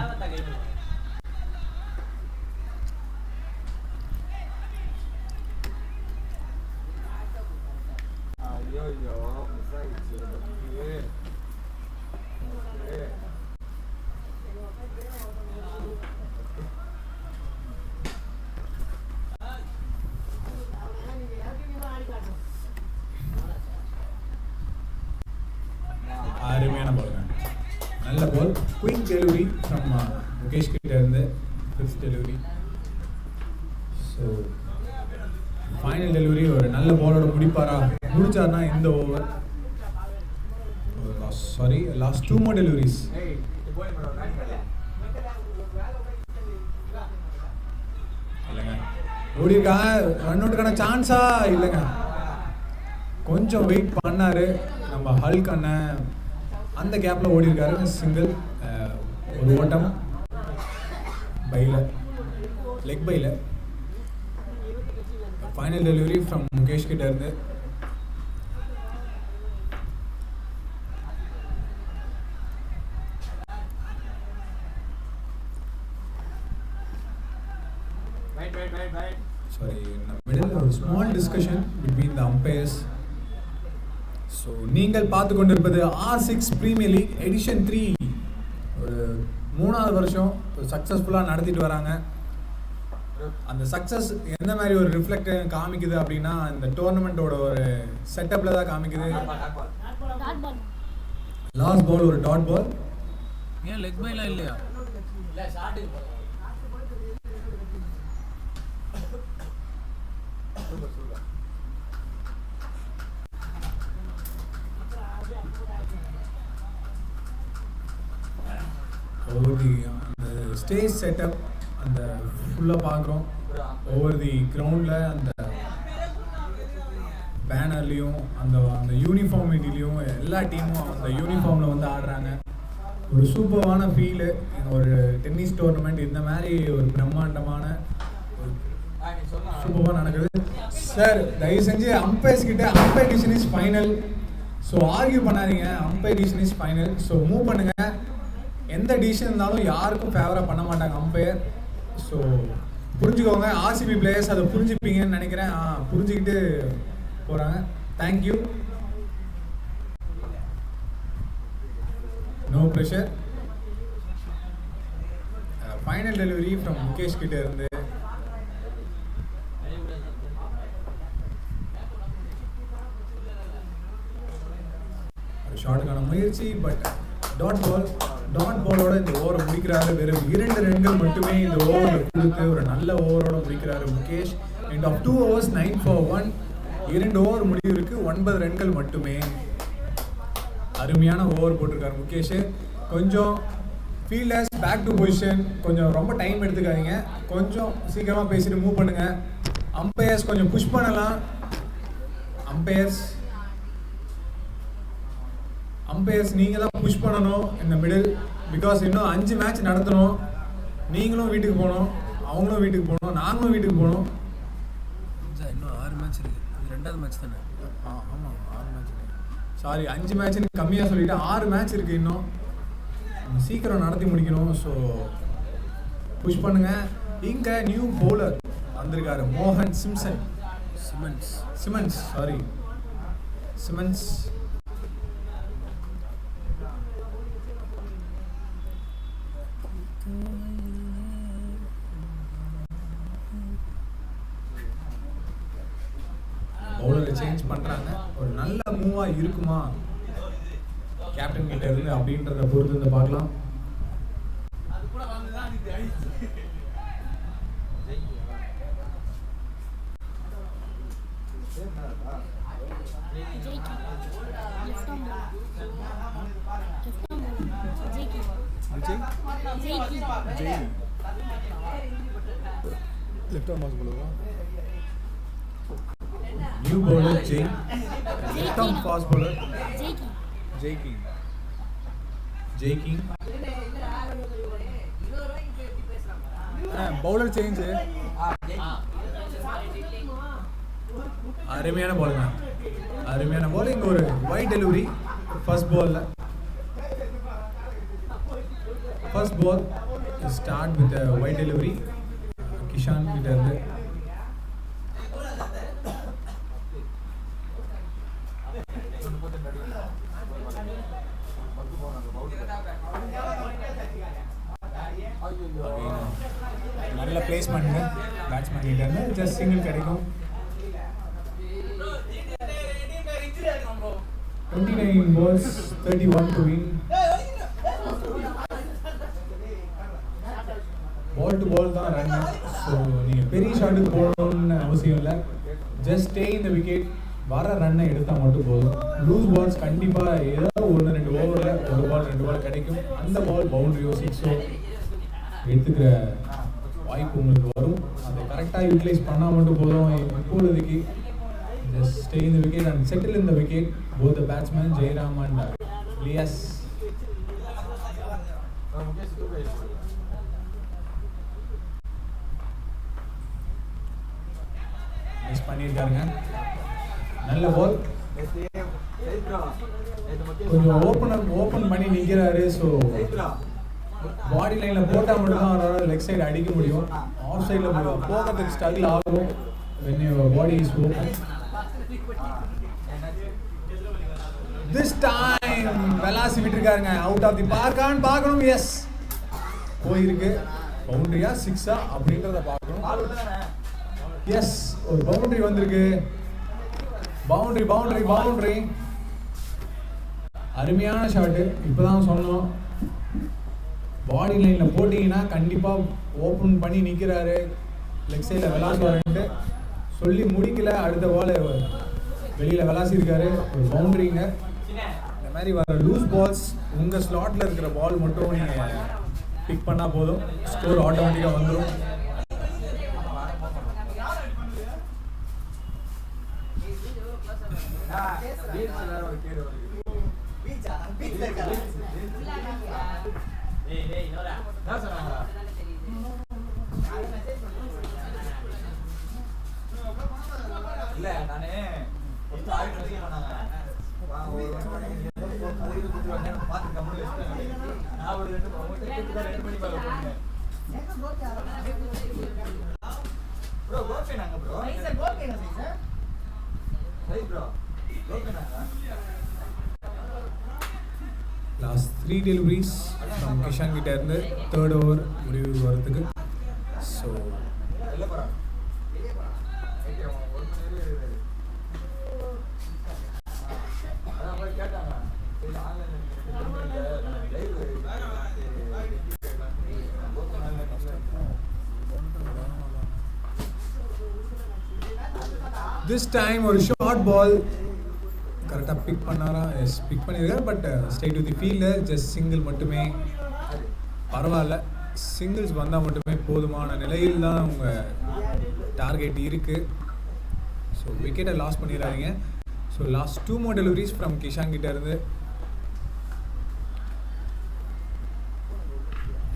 அருமையான பாலுங்க, நல்ல பால். குயிக் டெலிவரி ஃப்ரம் முகேஷ் கிட்ட இருந்து, fifth delivery. So final delivery ஒரு நல்ல பாலோட முடிச்சார்னா இந்த over. Sorry, last 2 more deliveries. இல்லைங்க, ஓடி இருக்காங்க. ரன் அவுட்டுக்கான சான்ஸா இல்லைங்க, கொஞ்சம் வெயிட் பண்ணாரு நம்ம ஹல்க் அண்ணன். அந்த கேப்பில் ஓடி இருக்காரு. சிங்கிள், ஒரு ஓட்டம் பைல, லெக் பைல. ஃபைனல் டெலிவரி ஃப்ரம் முகேஷ் கிட்ட இருந்து. சாரி, மிடில் ஒரு small discussion between the umpires. So நீங்கள் பார்த்து கொண்டிருப்பது R6 பிரீமியர் லீக் எடிஷன் 3. ஒரு 3வது வருஷம் சக்ஸஸ்ஃபுல்லாக நடத்திட்டு வராங்க. அந்த சக்ஸஸ் எந்த மாதிரி ஒரு ரிஃப்ளெக்ட் காமிக்குது அப்படின்னா, இந்த டோர்னமெண்ட்டோட ஒரு செட்டப்பில் தான் காமிக்குது. லாஸ்ட் பால் ஒரு டாட் பால். ஏன் லெக் பைலாம் இல்லையா? ஓவர் தி ஸ்டேஜ் செட்டப் அந்த ஃபுல்லாக பார்க்குறோம். ஓவர் தி கிரவுண்டில் அந்த பேனர்லேயும் அந்த அந்த யூனிஃபார்மிட்டிலையும் எல்லா டீமும் அந்த யூனிஃபார்மில் வந்து ஆடுறாங்க. ஒரு சூப்பரான ஃபீலு. ஒரு டென்னிஸ் டோர்னமெண்ட் இந்த மாதிரி ஒரு பிரம்மாண்டமான சூப்பராக நடக்குது. சார் தயவு செஞ்சு அம்பையர்ஸ் கிட்ட umpire decision is final. So argue பண்ணாதீங்க. Umpire decision is final. So move பண்ணுங்கள். எந்த டிசிஷன் இருந்தாலும் யாருக்கும் ஃபேவராக பண்ண மாட்டாங்க அம்பையர். ஸோ புரிஞ்சுக்கோங்க. ஆர்சிபி பிளேயர்ஸ் அதை புரிஞ்சுப்பீங்கன்னு நினைக்கிறேன். புரிஞ்சுக்கிட்டு போகிறாங்க. Thank you. No pressure. Final delivery from Mukesh கிட்ட இருந்து. ஷாட்டுக்கான முயற்சி, பட் டாட் பாலோட இந்த ஓவரை முடிக்கிறாரு. வெறும் 2 ரன்கள் மட்டுமே இந்த ஓவரில் கொடுத்து ஒரு நல்ல ஓவரோட முடிக்கிறாரு Mukesh. End of 2 overs 9 for 1. 2 over முடிவிற்கு 9 ரன்கள் மட்டுமே. அருமையான ஓவர் போட்டிருக்காரு முகேஷ். கொஞ்சம் ஃபீல்டர்ஸ் பேக் டு பொசிஷன். கொஞ்சம் ரொம்ப டைம் எடுத்துக்காதீங்க. கொஞ்சம் சீக்கிரமாக பேசிட்டு மூவ் பண்ணுங்க. அம்பையர்ஸ் கொஞ்சம் புஷ் பண்ணலாம். அம்பையர்ஸ் நீங்கள் தான் புஷ் பண்ணணும் இந்த மிடில். பிகாஸ் இன்னும் 5 மேட்ச் நடத்தணும். நீங்களும் வீட்டுக்கு போகணும், அவங்களும் வீட்டுக்கு போகணும், நாங்களும் வீட்டுக்கு போகணும். இன்னும் 6 மேட்ச் இருக்குது. இது 2வது மேட்ச் தானே? ஆமாம், 6 மேட்ச். சாரி, 5 மேட்ச்னு கம்மியாக சொல்லிவிட்டு 6 மேட்ச் இருக்குது இன்னும். சீக்கிரம் நடத்தி முடிக்கணும். ஸோ புஷ் பண்ணுங்கள். இங்கே நியூ பவுலர் வந்திருக்காரு, மோகன் சிமன்ஸ். பவுலரை சேஞ்ச் பண்ணுறாங்க. ஒரு நல்ல மூவாக இருக்குமா கேப்டன் கிட்ட இருந்து அப்படின்றத பொறுத்து வந்து பார்க்கலாம். New bowler Jay. Left arm fast bowler. Jay. ஜெய்கிங். Bowler change. அருமையான பாலுங்க, அருமையான பால். இங்கே ஒரு வைட் டெலிவரி ஃபர்ஸ்ட் பாலில். First ball start with wide delivery Kishan கிட்ட இருந்து. நல்ல பிளேஸ்மெண்ட் பேட்ஸ்மேன் கிட்ட இருந்து. ஜஸ்ட் சிங்கிள் கிடைக்கும். 29 balls 31 to win. Ball to ball தான் ரன். ஸோ நீங்கள் பெரிய ஷாட்டுக்கு போகணும்னு அவசியம் இல்லை. ஜஸ்ட் ஸ்டே இந்த விக்கெட். வர ரன்னை எடுத்தால் மட்டும் போதும். லூஸ் பால்ஸ் கண்டிப்பாக ஏதோ 1-2 ஓவரில் 1 பால் 2 பால் கிடைக்கும். அந்த பால் பவுண்டரியோ சிக்ஸோ எடுத்துக்கிற வாய்ப்பு உங்களுக்கு வரும். அதை கரெக்டாக யூட்டிலைஸ் பண்ணால் மட்டும் போதும். இப்பொழுதுக்கு just stay in the wicket and settle in the wicket, both the batsmen Jairam and Elias. Miss பண்ணியிருக்காருங்க. நல்ல பால். கொஞ்சம் ஓப்பன் பண்ணி நிற்கிறாரு. ஸோ பாடி லைனில் போட்டால் மட்டும்தான் அவரால் லெக் சைடு அடிக்க முடியும். ஆஃப் சைடில் போகிறதுக்கு ஸ்ட்ரகிள் ஆகும் when your body is open. This time வெலாசி விட்டுருக்காருங்க. அவுட் ஆஃப் தி பார்க்கான்னு பார்க்கணும். எஸ் போயிருக்கு. பவுண்டரியா சிக்ஸா அப்படின்றத பார்க்கணும். எஸ் ஒரு பவுண்டரி வந்திருக்கு. Boundary boundary boundary. அருமையான ஷாட்டு. இப்போதான் சொன்னோம், பாடி லைனில் போட்டிங்கன்னா கண்டிப்பாக ஓப்பன் பண்ணி நிற்கிறாரு. லெக் சைடில் வெலாசி வரன்ட்டு சொல்லி முடிக்கல. அடுத்த பால் வெளியில் வெலாசி இருக்காரு. ஒரு பவுண்டரிங்க. இந்த மாதிரி வர லூஸ் பால்ஸ் உங்கள் ஸ்லாட்டில் இருக்கிற பால் மட்டும் நீங்கள் பிக் பண்ணால் போதும். ஸ்கோர் ஆட்டோமேட்டிக்காக வந்துடும். இல்ல நானே பார்த்து கம்பெனி நான் ஒரு 2 மணி ப்ரோ கோபே நாங்க ப்ரோ சார் கோபே நாங்க சார் சரி ப்ரோ கோபே நாங்க. லாஸ்ட் 3 டெலிவரிஸ் ஃப்ரம் கிஷான் கிட்ட இருந்து தேர்ட் ஓவர் முடிவு வரதுக்கு. ஸோ this time ஒரு ஷார்ட் பால் கரெக்டாக பிக் பண்ணாரா? எஸ் பிக் பண்ணியிருக்காரு. But straight to the fielder. Just single மட்டுமே. பரவாயில்ல, சிங்கிள்ஸ் வந்தால் மட்டுமே போதுமான நிலையில் தான் உங்கள் டார்கெட் இருக்குது. ஸோ விக்கெட்டை லாஸ் பண்ணிடுறாங்க. So last 2 more deliveries from Kishan கிட்ட இருந்து.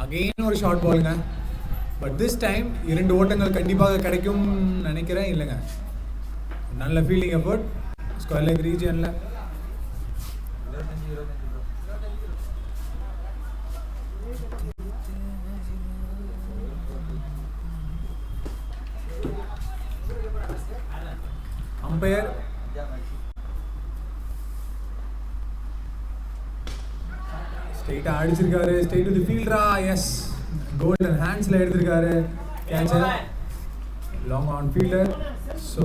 அகெயின் ஒரு ஷார்ட் பாலுங்க. பட் திஸ் டைம் 2 ஓட்டங்கள் கண்டிப்பாக கிடைக்கும் நினைக்கிறேன். இல்லைங்க, நல்ல ஃபீல்டிங் எஃபர்ட் ஸ்கொயர் லெக் ரீஜியனில். அம்பையர் ஸ்ட்ரெயிட்டாக அடிச்சிருக்காரு. ஸ்ட்ரெயிட் டு தி ஃபீல்டரா? எஸ், கோல்டன் ஹேண்ட்ஸில் எடுத்திருக்காரு catcher. Long on fielder. So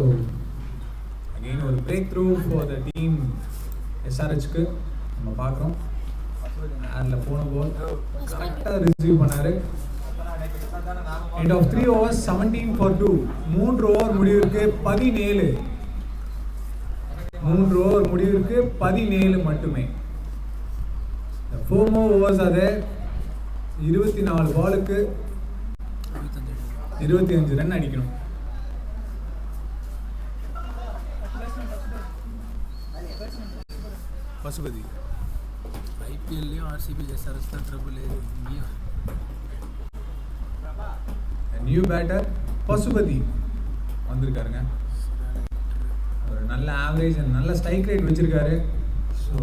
again ஒரு breakthrough for the team எஸ்ஆர்ஹெச்க்கு நம்ம பார்க்குறோம். அதில் போன பால் கரெக்டாக ரிசீவ் பண்ணார். End of 3 overs 17 for 2. 3 over முடிவிற்கு 17. 3 ஓவர் முடிவிற்கு 17 மட்டுமே. 4 more overs அது 24 பாலுக்கு 25 ரன் அடிக்கணும். பசுபதி ஐபிஎல்லையும் ஆர்சிபி எஸ்ஆர்எஸ் தான் ட்ரிபிள் இங்கேயும் நியூ பேட்டர் பசுபதி வந்திருக்காருங்க. ஒரு நல்ல ஆவரேஜ் அண்ட் நல்ல ஸ்ட்ரைக் ரேட் வச்சிருக்காரு. ஸோ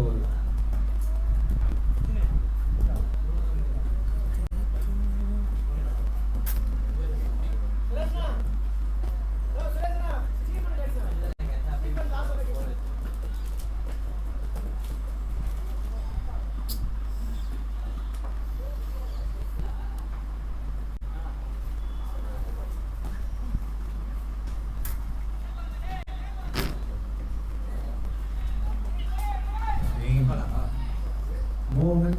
மோகன்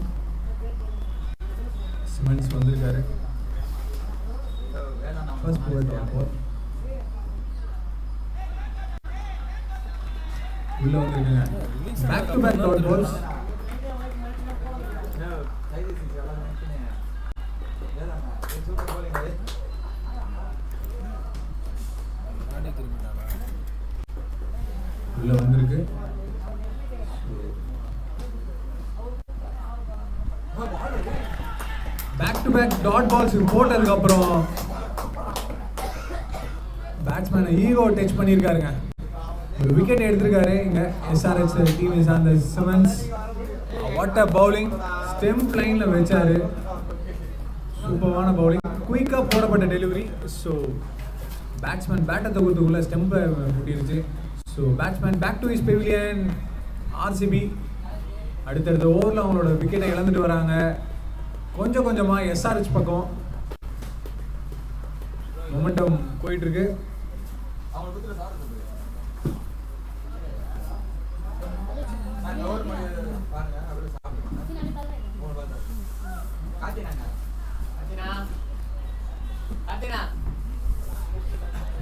சிமெண்ட்ஸ் வந்திருக்காரு. ஃபர்ஸ்ட் பால் உள்ள வந்திருக்குங்க. Back to back dot balls. உள்ள வந்திருக்கு. Back to back dot balls போட்டதுக்கு அப்புறம் பேட்ஸ்மேனை ஈகோ டச் பண்ணியிருக்காருங்க. ஒரு விக்கெட் எடுத்திருக்காரு இங்க. SRH team is on the cements. What a bowling. Stump லைன்ல வச்சாரு. சூப்பரான பவுலிங். குயிக்காக போடப்பட்ட டெலிவரி. ஸோ பேட்ஸ்மேன் பேட்டை தொகுத்துக்குள்ள ஸ்டெம்பை முட்டிருச்சு. So batsman back to is pavilion. RCB அடுத்தடுத்த ஓவரில் அவங்களோட விக்கெட்டை இழந்துட்டு வராங்க. கொஞ்சம் கொஞ்சமாக எஸ்ஆர்எச் பக்கம் மொமெண்டம் போயிட்டு இருக்கு.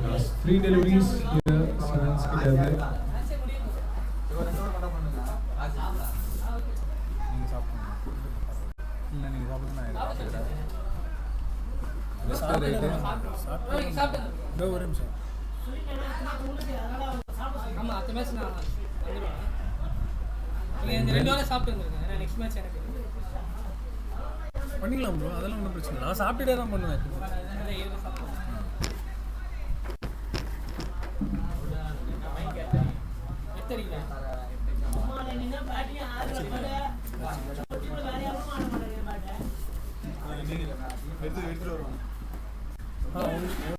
Last 3 deliveries here, Sevens கிட்ட இருந்து. நீங்கள் சாப்பிடுங்க. இல்லை நீங்கள் சாப்பிடுங்க. சாப்பிட்டு ஒரு நிமிஷம். ஆமாம் அடுத்த மேட்ச் நான் வந்துடுவேன். நீங்கள் இந்த 2 வாரம் சாப்பிட்டு வந்துருங்க. ஏன்னா நெக்ஸ்ட் மேட்ச் எனக்கு பண்ணிக்கலாம் ப்ரோ, அதெல்லாம் ஒன்றும் பிரச்சனை இல்லை. நான் சாப்பிட்டுட்டே தான் பண்ணுவேன்.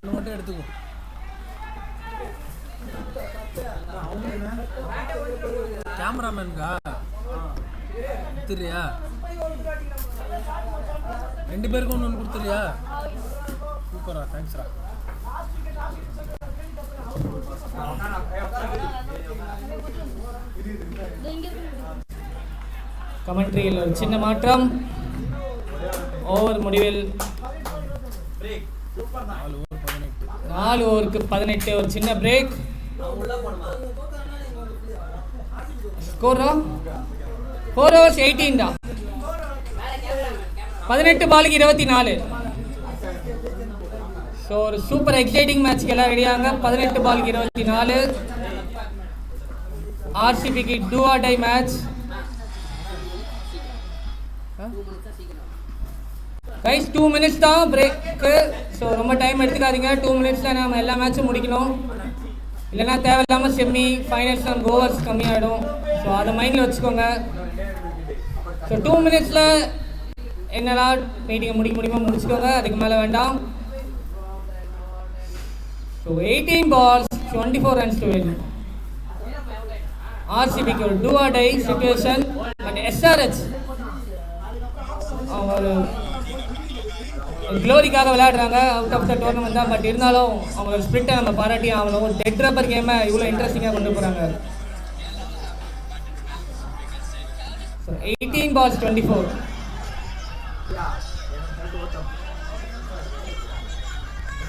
ஒன்று மட்டும் எடுத்துக்கோ. கேமராமேனுக்கா கொடுத்துறியா? 2 பேருக்கும் ஒன்று கொடுத்துறியா? சூப்பரா, தேங்க்ஸ்ரா. கமெண்ட்ரியில் ஒரு சின்ன மாற்றம். ஓவர் முடிவில் 4 ஓவருக்கு 18 ஒரு சின்ன பிரேக். ஸ்கோரா 4 overs 18 தான். 18 பாலுக்கு 24. ஸோ ஒரு சூப்பர் எக்ஸைட்டிங் மேட்ச்க்கு எல்லாம் ரெடியாங்க. 18 பாலுக்கு 24. ஆர்சிபிக்கு do or die match. Guys 2 minutes தான் பிரேக்கு. ஸோ ரொம்ப டைம் எடுத்துக்காதீங்க. 2 minutesல நம்ம எல்லா மேட்சும் முடிக்கணும். இல்லைனா தேவையில்லாமல் செமி ஃபைனல்ஸ் நமக்கு ஓவர்ஸ் கம்மியாகிடும். ஸோ அதை மைண்டில் வச்சுக்கோங்க. ஸோ 2 minutesல என்னெல்லாம் மீட்டிங்கை முடிக்க முடியுமோ முடிச்சுக்கோங்க. அதுக்கு மேலே வேண்டாம். So 18 balls 24 runs to win. ஆர்சிபிக்கு ஒரு do or die situation. And SRH ஒரு க்ளோரிக்காக விளையாடுறாங்க. அவுட் ஆஃப் த டோர்னமெண்ட் தான். பட் இருந்தாலும் அவங்களோட ஸ்பிரிட்டை நம்ம பாராட்டி ஆகணும். ஒரு டெட் ரப்பர் கேமை இவ்வளோ இன்ட்ரெஸ்டிங்காக கொண்டு போகிறாங்க. So 18 balls 24.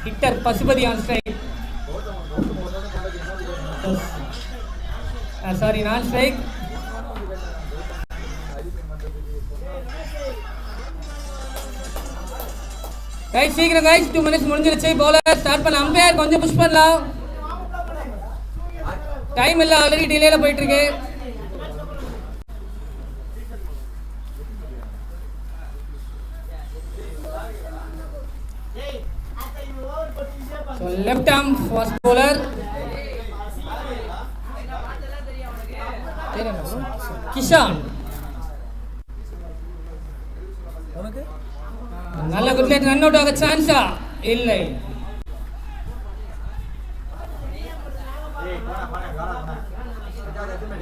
Hitter Pasupathi on strike. Sorry, non strike. Guys சீக்கிரம் கைஸ், 2 minutes முடிஞ்சிருச்சு. பவுலர் ஸ்டார்ட் பண்ண. அம்பையர் கொஞ்சம் புஷ் பண்ணலாம். டைம் இல்லை, ஆல்ரெடி டிலேல போயிட்டு இருக்கு. Left arm fast bowler Kishan. உனக்கு நல்ல குட் ரன் அவுட் ஆக சான்ஸா இல்லை.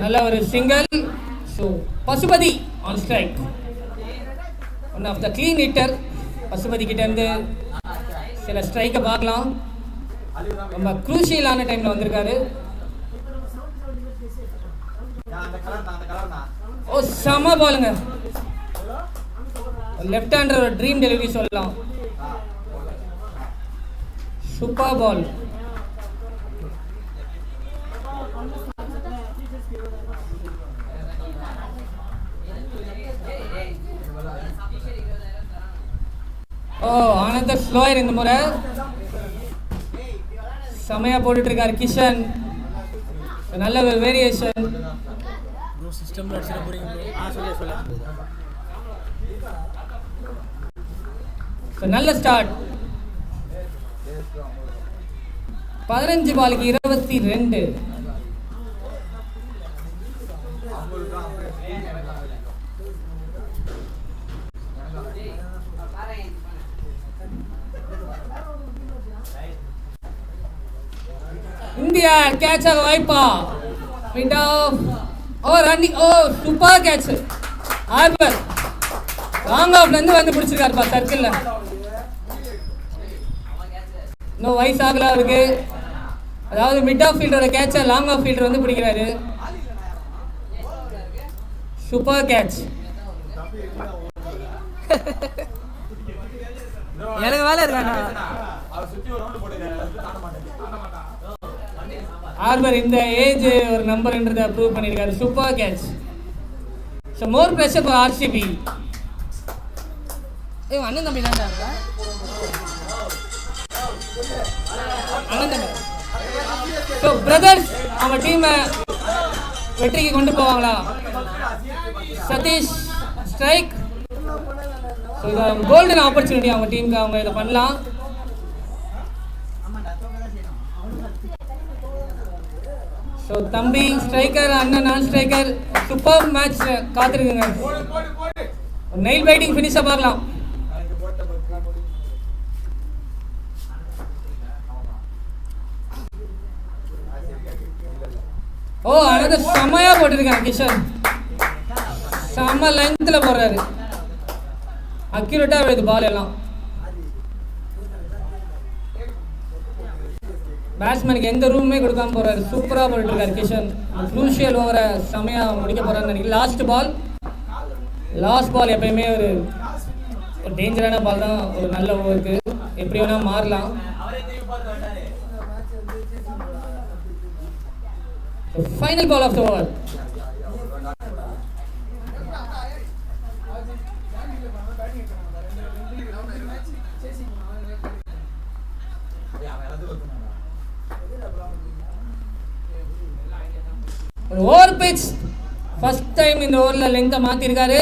நல்ல ஒரு single. So Pasupathi on strike. One of the clean hitter. Pasupathi கிட்ட இருந்து சில ஸ்ட்ரைக்கை பார்க்கலாம். ரொம்ப குரூஷியலான டைம்ல வந்திருக்காரு. ஓ செம பாலுங்க. லெஃப்ட் ஹேண்டர் ஒரு ட்ரீம் டெலிவரி சொல்லலாம். சூப்பர் பால். ஓ ஆனந்தர் ஸ்லோயர் இந்த முறை. செமையா போட்டுட்டு இருக்காரு கிஷன். நல்ல ஒரு வேரியேஷன். ப்ரோ சிஸ்டம்ல அடிச்சிட போறீங்க ப்ரோ. நல்ல ஸ்டார்ட். 15 பாலுக்கு 22. இந்தியா கேட்ச் ஆக வாய்ப்பா. ரன்னிங். ஓ சூப்பர் கேட்ச். ஆர்பர் லாங் ஆஃப்ல இருந்து வந்து பிடிச்சிருக்காருப்பா சர்க்கிள்ல. இன்னும் வயசு ஆகல அவருக்கு. அதாவது மிட் ஆஃப் ஃபீல்டரோட கேட்ச லாங் ஆஃப் ஃபீல்டர் வந்து பிடிக்கிறாரு. Super catch. எனக்கு வேலை இருக்காண்ணா. ஆர்பர் இந்த ஏஜ் ஒரு நம்பர்ன்றதை ப்ரூவ் பண்ணியிருக்காரு. Super catch. So more pressure for RCB. அண்ணன் தம்பி தான்டா இருக்கா. அண்ணன் தம்பி. ஸோ பிரதர்ஸ் அவங்க டீமை வெற்றிக்கு கொண்டு போவாங்களா? சதீஷ் ஸ்ட்ரைக். ஸோ இது கோல்டன் ஆப்பர்ச்சுனிட்டி அவங்க டீமுக்கு. அவங்க இதை பண்ணலாம். ஸோ தம்பி ஸ்ட்ரைக்கர், அண்ணன் நான் ஸ்ட்ரைக்கர். சூப்பர் மேட்ச் காத்திருக்குங்க. நெயில் பைட்டிங் ஃபினிஷாக பார்க்கலாம். ஓ அனது செமையா போட்டிருக்காங்க கிஷன். செம்ம லென்த்தில் போடுறாரு. அக்யூரேட்டாக விழுது பால் எல்லாம். பேட்ஸ்மேனுக்கு எந்த ரூமே கொடுக்காம போறாரு. சூப்பராக போட்டு இருக்காரு கிஷன். க்ரூஷியல் ஓவரை செமையா முடிக்க போறாருன்னு நினைக்கிறேன். லாஸ்ட் பால் எப்பயுமே ஒரு டேஞ்சரான பால் தான். ஒரு நல்ல ஓவருக்கு எப்படி வேணா மாறலாம். Final ball of the over. ஒரு ஓவர் பிச். ஃபர்ஸ்ட் டைம் இந்த ஓவரில் லென்த்தை மாற்றிருக்காரு.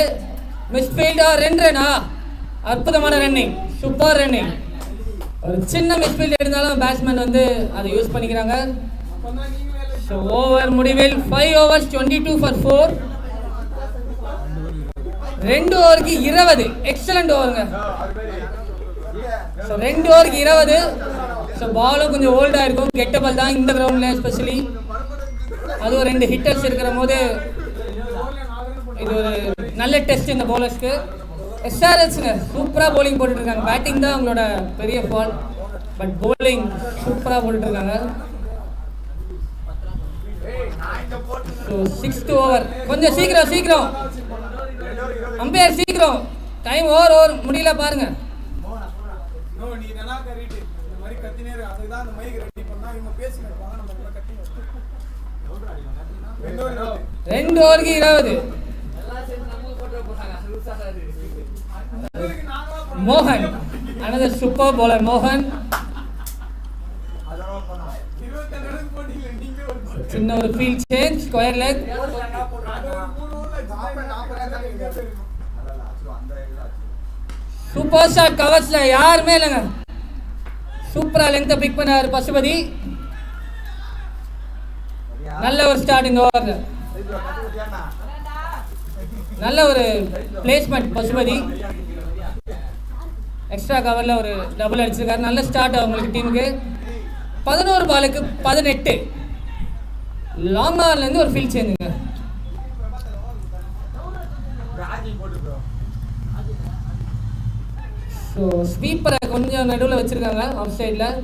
மிஸ்ஃபீல்டா 2 ரன்னா. அற்புதமான ரன்னிங். Super running. ஒரு சின்ன மிஸ்ஃபீல்ட் இருந்தாலும் பேட்ஸ்மேன் வந்து அதை யூஸ் பண்ணிக்கிறாங்க. ஸோ ஓவர் முடிவில் 5 overs 22 for 4. 2 ஓவருக்கு 20. எக்ஸலண்ட் ஓவருங்க. ஸோ 2 ஓவருக்கு 20. ஸோ பாலும் கொஞ்சம் ஓல்டாக இருக்கும். கெட்ட பால் தான் இந்த கிரவுண்டில் எஸ்பெஷலி. அதுவும் 2 ஹிட்டர்ஸ் இருக்கிற போது இது ஒரு நல்ல டெஸ்ட் இந்த பவுலர்ஸ்க்கு. எஸ்ஆர்எஸ்ங்க சூப்பராக பவுலிங் போட்டுட்ருக்காங்க. பேட்டிங் தான் அவங்களோட பெரிய ஃபால். பட் பவுலிங் சூப்பராக போட்டுட்ருக்காங்க. So 6th over. கொஞ்சம் சீக்கிரம் அம்பையர் சீக்கிரம். டைம் ஓவர் முடியல பாருங்க. நீ நல்லா கறிட்டு இந்த மாதிரி கத்தினே இருக்கு. அதுதான் அந்த மைக் ரெடி பண்ணா இவங்க பேசிட்டு இருப்பாங்க. நம்ம கூட கட்டி 2 ஓவருக்கு 20. மோகன் another super bowler. மோகன் சின்ன ஒரு field change. Square leg. Super shot. கவர்ஸ்ல யாருமே இல்லைங்க. சூப்பரா லென்த்தை பிக் பண்ணார் பசுபதி. நல்ல ஒரு ஸ்டார்ட் இந்த ஓவர், நல்ல ஒரு பிளேஸ்மெண்ட் பசுபதி. எக்ஸ்ட்ரா கவரில் ஒரு டபுள் அடிச்சிருக்காரு. நல்ல ஸ்டார்ட் அவங்களுக்கு டீமுக்கு. 11 பாலுக்கு 18. லாங் ஆன்லேருந்து ஒரு ஃபீல்ட் சேஞ்சுங்க. ஸோ ஸ்வீப்பரை கொஞ்சம் நடுவில் வச்சுருக்காங்க ஆஃப் சைடில்.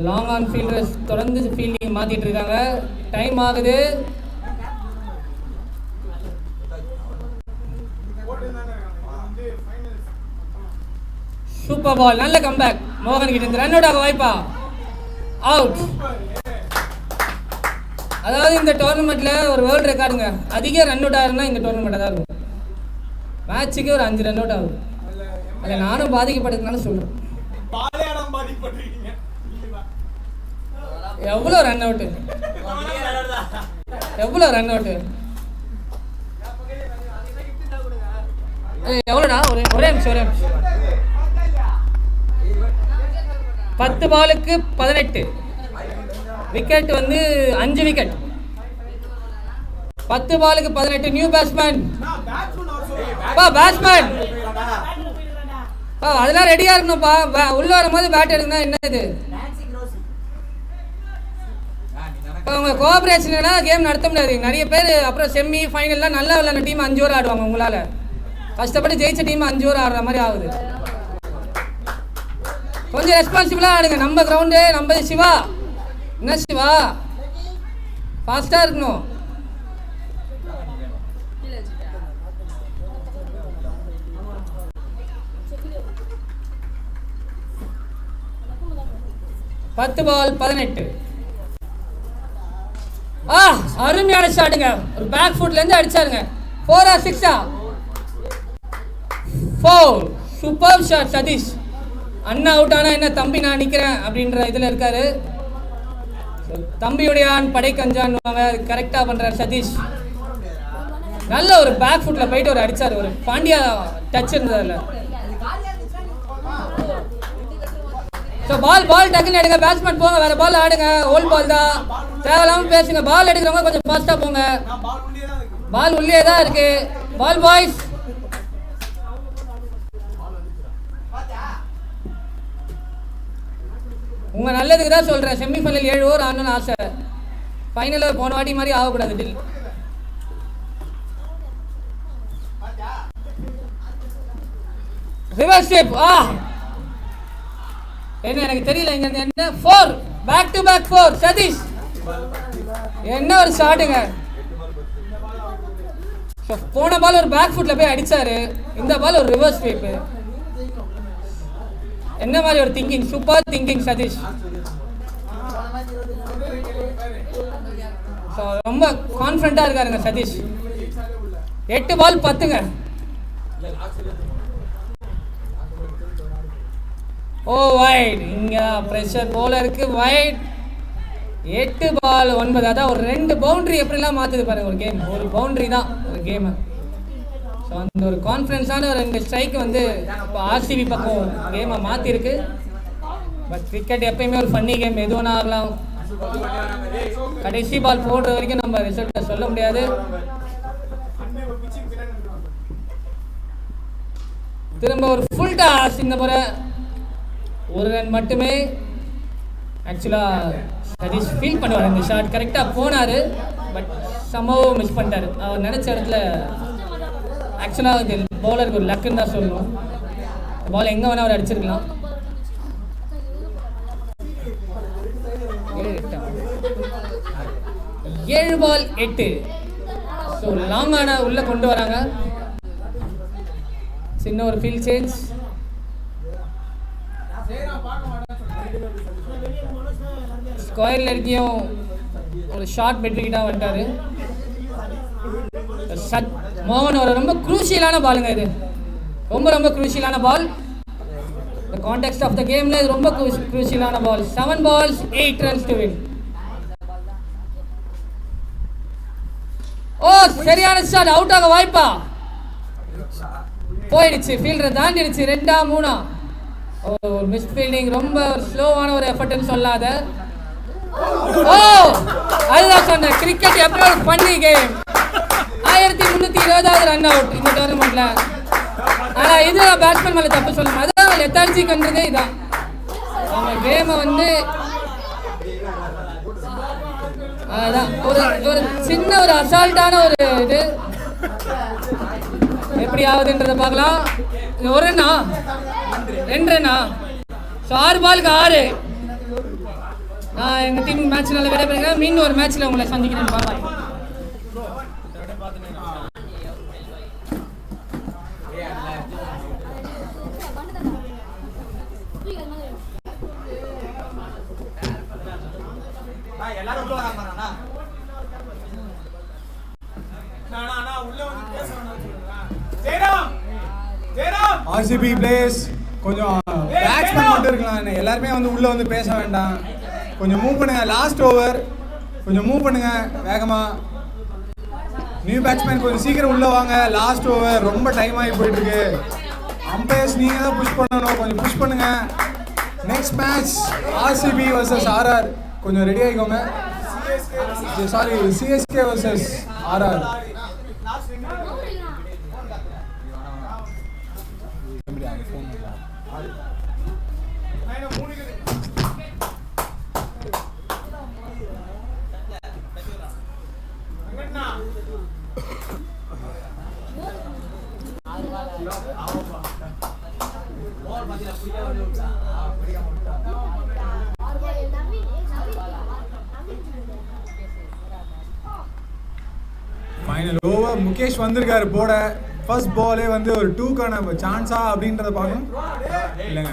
லாங் ஆன் ஃபீல்டர்ஸ் தொடர்ந்து ஃபீல்டிங் மாற்றிட்டு இருக்காங்க. டைம் ஆகுது. சூப்பர் பால், நல்ல கம்பேக். மோகன் கிட்ட இருந்து ரன் அவுட் ஆக வாய்ப்பா? அவுட். அதாவது இந்த டோர்னமெண்ட்ல ஒரு வேர்ல்டு ரெக்கார்டுங்க. அதிக ரன் அவுட் ஆகுதுன்னா இந்த டோர்னமெண்ட் தான் இருக்கும். மேட்சுக்கு ஒரு 5 ரன் அவுட் ஆகுது. அதில் நானும் பாதிக்கப்பட்டதுனால சொல்றேன். எவ்வளோ ரன் அவுட்டு, எவ்வளோ ரன் அவுட்டு, எவ்வளோடா? ஒரே நிமிஷம். 10 பாலுக்கு 18. விக்கெட் வந்து 5 விக்கெட். 10 பாலுக்கு 18. New batsman. பேட்ஸ்மேன் அதெல்லாம் ரெடியா இருக்கணும்ப்பா. உள்ள வரும்போது பேட் எடுக்கணும். என்ன இது உங்க கோஆபரேஷன் கேம் நடத்த முடியாது. நிறைய பேர் அப்புறம் செமி ஃபைனல்லாம் நல்லா விளையாட டீம் 5 ஓவர் ஆடுவாங்க. உங்களால கஷ்டப்பட்டு ஜெயிச்ச டீம் 5 ஓவர் ஆடுற மாதிரி ஆகுது. கொஞ்சம் ரெஸ்பான்சிபிளாக ஆடுங்க. நம்ம கிரவுண்டு, நம்ம சிவா. என்ன சிவா, ஃபாஸ்ட்டாக இருக்கணும். பத்து பால் 18. அருமையான ஷாட்டுங்க. ஒரு பேக் ஃபுட்லேருந்து அடிச்சாருங்க. 4 or 6? 4. Super shot Satish. அண்ணா அவுட் ஆனால் என்ன, தம்பி நான் நிற்கிறேன் அப்படின்ற இதில் இருக்காரு. தம்பியுடையான் படை கஞ்சான் கரெக்டாக பண்ணுறாரு சதீஷ். நல்ல ஒரு பேக் ஃபுட்டில் போயிட்டு ஒரு அடித்தார். ஒரு பாண்டியா டச் இருந்ததில்ல. ஸோ பால் டக்குன்னு எடுங்க. பேட்ஸ்மேன் போங்க, வேறு பால் ஆடுங்க. ஓல்ட் பால் தான், தேவையில்லாமல் பேசுங்க. பால் எடுக்கிறவங்க கொஞ்சம் ஃபாஸ்ட்டாக போங்க. பால் உள்ளே தான் இருக்கு. பால் பாய்ஸ். உங்கள் நல்லதுக்கு தான் சொல்கிறேன். செமிஃபைனல் 7 ஓவர் ஆடணும்னு ஆசை. ஃபைனலில் போன வாட்டி மாதிரி ஆகக்கூடாது. டில் ரிவர்ஸ் ஸ்டெப். என்ன எனக்கு தெரியல. இங்க என்ன 4 பேக் டு பேக் 4. சதீஷ் என்ன ஒரு ஷாட்டுங்க. போன பால் ஒரு பேக் ஃபுட்ல போய் அடிச்சாரு. இந்த பால் ஒரு ரிவர்ஸ் ஸ்வீப். என்ன மாதிரி ஒரு திங்கிங், சூப்பர் திங்கிங் சதீஷ். ரொம்ப கான்ஃபிடண்டா இருக்காருங்க சதீஷ். 8 பால் 10ங்க. ஓ வைட். இங்க பிரஷர் போலருக்கு வைட். 8 பால் 9. அதான் ஒரு 2 பவுண்டரி எப்படிலாம் மாற்றுது பாருங்க ஒரு கேம். ஒரு பவுண்டரி தான் ஒரு கேமு. ஸோ அந்த ஒரு கான்ஃபிடன்ஸான ஒரு 2 ஸ்ட்ரைக்கு வந்து இப்போ ஆர்சிபி பக்கம் கேமை மாற்றிருக்கு. பட் கிரிக்கெட் எப்பயுமே ஒரு ஃபன்னி கேம். எது ஒன்றா ஆகலாம். கடைசி பால் போடுற வரைக்கும் நம்ம ரிசல்ட்டை சொல்ல முடியாது. திரும்ப ஒரு ஃபுல் டாஸ். இந்த முறை ஒரு ரன் மட்டுமே. ஆக்சுவலாக சதீஷ் ஃபீல் பண்ணுவார். இந்த ஷாட் கரெக்டாக போனார். பட் சம்பவம் மிஸ் பண்ணிட்டார். அவர் நினச்ச இடத்துல. ஆக்சுவலாக இது பவுலருக்கு ஒரு லக்குன்னு தான் சொல்லணும். பால் எங்கே வேணால் அவர் அடிச்சிருக்கலாம். 7 பால் 8. ஸோ லாங்கான உள்ளே கொண்டு வராங்க. சின்ன ஒரு ஃபீல்ட் சேஞ்ச். ஸ்கொயரில் இருக்கையும் ஒரு ஷார்ட் பெட் விக்கெட்டாக வந்துட்டாரு. மோகன் ஒரு ரொம்ப குரூஷியலான பாலுங்க. இது ரொம்ப குரூஷியலான பால். இந்த கான்டெக்ஸ்ட் ஆஃப் த கேமில் இது ரொம்ப குரூஷியலான பால். 7 balls 8 runs to win. ஓ சரியான ஷாட். அவுட் ஆக வாய்ப்பா? போயிடுச்சு. ஃபீல்டரை தாண்டிடுச்சு. 2 3. ஒரு மிஸ் ஃபீல்டிங், ரொம்ப ஸ்லோவான ஒரு எஃபர்ட்னு சொல்லாத. ஓ அதுதான் சொன்னேன், கிரிக்கெட் எப்போ பண்ணி கேம். 1320வது ரன் அவுட் இந்த டோர்னமெண்ட்ல. ஆனால் இது பேட்ஸ்மேன் மேலே தப்பு சொல்லணும். அதான் லெத்தார்ஜிக்ன்றதே இதான். அவங்க கேமை வந்து அதான் ஒரு சின்ன ஒரு அசால்ட்டான ஒரு இது எப்படி ஆகுதுன்றதை பார்க்கலாம். ஒரு ரன்னா 2 ரன்னா. ஸோ 6 பாலுக்கு 6. நான் எங்கள் டீம் மேட்ச் நல்லா விடைபெறுகிறேன். மீண்டும் ஒரு மேட்ச்சில் உங்களை சந்திக்கிறேன். பாய். எல்லாரும் உள்ள வராங்கண்ணா. உள்ள வந்து பேசணும். ஜெயராம் ஜெயராம் ஆர்சிபி பிளேயர்ஸ் கொஞ்சம் பேட்ஸ்மேன் மட்டும் இருக்கலாம். எல்லாருமே வந்து உள்ளே வந்து பேச வேண்டாம். கொஞ்சம் மூவ் பண்ணுங்க. லாஸ்ட் ஓவர் கொஞ்சம் மூவ் பண்ணுங்க வேகமா. நியூ பேட்ஸ்மேன் கொஞ்சம் சீக்கிரம் உள்ள வாங்க. லாஸ்ட் ஓவர் ரொம்ப டைம் ஆகி போயிட்டு இருக்கு. அம்பையர்ஸ் நீங்க தான் புஷ் பண்ணணும், கொஞ்சம் புஷ் பண்ணுங்க. Next match RCB versus RR. கொஞ்சம் ரெடி ஆகிக்கோங்க. Sorry, CSK versus RR. Final over Mukesh வந்திருக்காரு போட. ஃபர்ஸ்ட் பாலே வந்து ஒரு 2க்கான சான்ஸா அப்படின்றத பார்க்கணும். இல்லைங்க,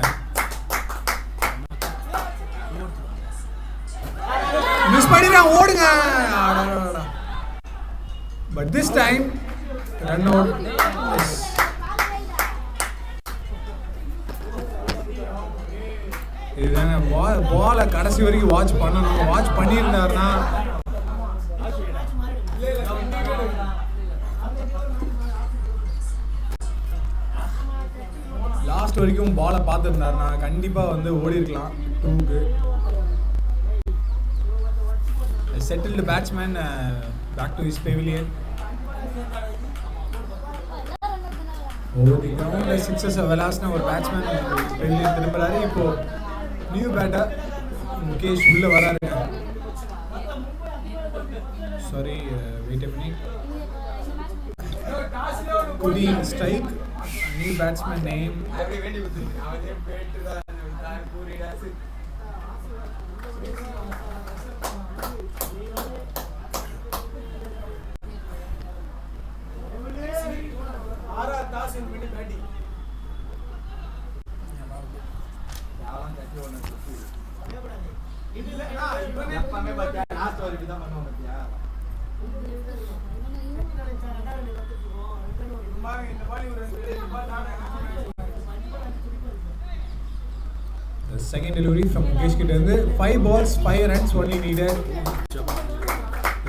மிஸ் பண்ணிடுறான். ஓடுங்க. But this time run out. இதுதாங்க பாலை கடைசி வரைக்கும் வாட்ச் பண்ணணும். வாட்ச் பண்ணியிருந்தாருன்னா லாஸ்ட் வரைக்கும் பாலை பார்த்துருந்தாருன்னா கண்டிப்பாக வந்து ஓடி இருக்கலாம் 2க்கு. Settled batsman back to his pavilion. Over the ground 6 விளாஸ்னா ஒரு பேட்ஸ்மேன் பெவிலியன் திரும்புறாரு. இப்போ நியூ பேட்டர் முகேஷ் உள்ள வராருங்க. சாரி, வெயிட் பண்ணி. குடி ஸ்ட்ரைக். நியூ பேட்ஸ்மேன் நேம் எப்பவுமே பாத்தியா லாஸ்ட் ஓவர் இப்படி தான் பண்ணுவோம் பாத்தியா. The second delivery from Mukesh கிட்ட இருந்து 5 balls 5 runs only needed.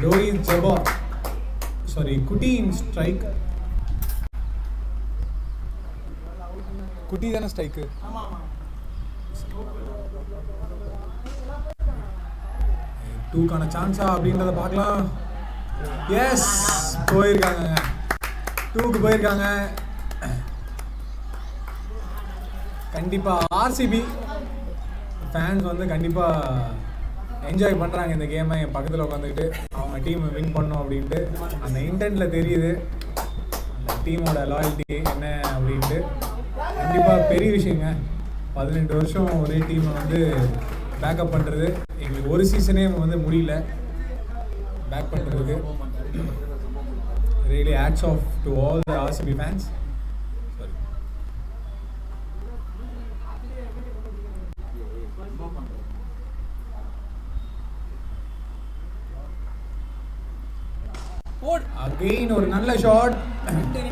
Rohit Jabbar, sorry, Kuti in strike. Kuti தான ஸ்ட்ரைக். டூக்கான சான்ஸா அப்படின்றத பார்க்கலாம். எஸ், போயிருக்காங்க. 2க்கு போயிருக்காங்க. கண்டிப்பாக ஆர்சிபி ஃபேன்ஸ் வந்து கண்டிப்பாக என்ஜாய் பண்ணுறாங்க இந்த கேமை. என் பக்கத்தில் உட்காந்துக்கிட்டு அவங்க டீமை வின் பண்ணோம் அப்படின்ட்டு அந்த இன்டென்ட்டில் தெரியுது அந்த டீமோட லாயல்ட்டி என்ன அப்படின்ட்டு. கண்டிப்பாக பெரிய விஷயங்க. 18 வருஷம் ஒரே டீமை வந்து பேக்கப் பண்ணுறது. எங்களுக்கு ஒரு சீசனே வந்து முடியல பேக் பண்ணுறதுக்கு. Really hats off to all the RCB fans. Sorry. Again ஒரு நல்ல ஷாட்.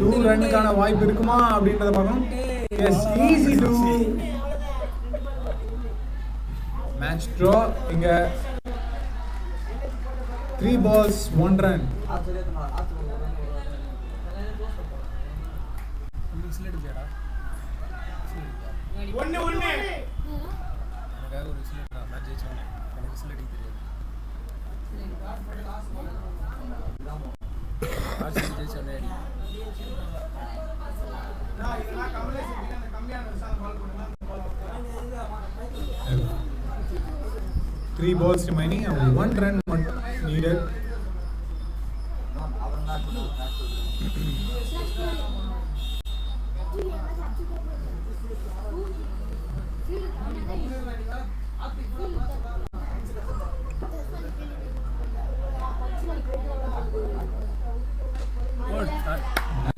2 ரன்னுக்கான வாய்ப்பு இருக்குமா அப்படின்றத பார்க்கணும். Yes, easy to match draw. இங்க 3 balls 1 run. ஒண்ணு எனக்காக ஒரு விசில் மேட்ச் ஜெயிச்சோம். எனக்கு விசில் அடிக்க தெரியாது. ஆர்சிபி ஜெயிச்சோன்னே அடி. இதெல்லாம் கமலேஷ் அந்த கம்மியான பால் போடுங்க. 3 balls remaining and 1 run needed.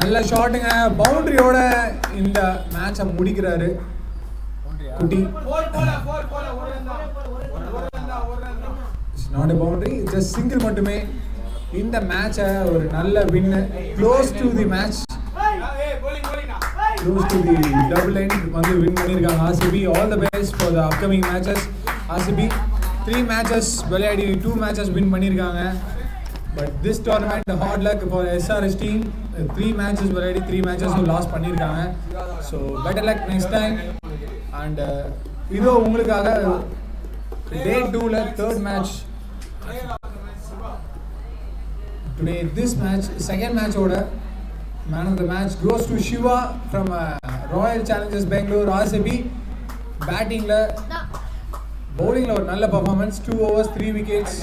நல்ல ஷாட்டுங்க, பவுண்டரியோட இந்த மேட்சை முடிக்கிறாரு குட்டி. It's not a boundary, just single மட்டுமே. இந்த மேட்சை ஒரு நல்ல win, close to the match, close to the double end வந்து வின் பண்ணியிருக்காங்க RCB. All the best for the upcoming matches. RCB 3 matches விளையாடி 2 மேட்சஸ் வின் பண்ணியிருக்காங்க. But this tournament hard luck for SRS team. 3 matches விளையாடி 3 மேட்சஸும் loss பண்ணியிருக்காங்க. So better luck next time. And இதோ உங்களுக்காக day 2ல 3rd match. Today this match second மேட்சோட man of the match goes to Shiva from royal challengers Bangalore. RCB பேட்டிங்கில் பவுலிங்கில் ஒரு நல்ல பர்ஃபார்மன்ஸ். 2 overs 3 wickets.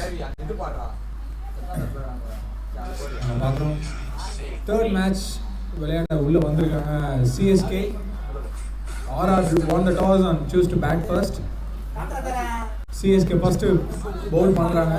அப்புறம் 3rd மேட்ச் விளையாட உள்ளே வந்திருக்காங்க CSK. RR won the toss and choose to bat first. CSK first Pavul பண்ணுறாங்க.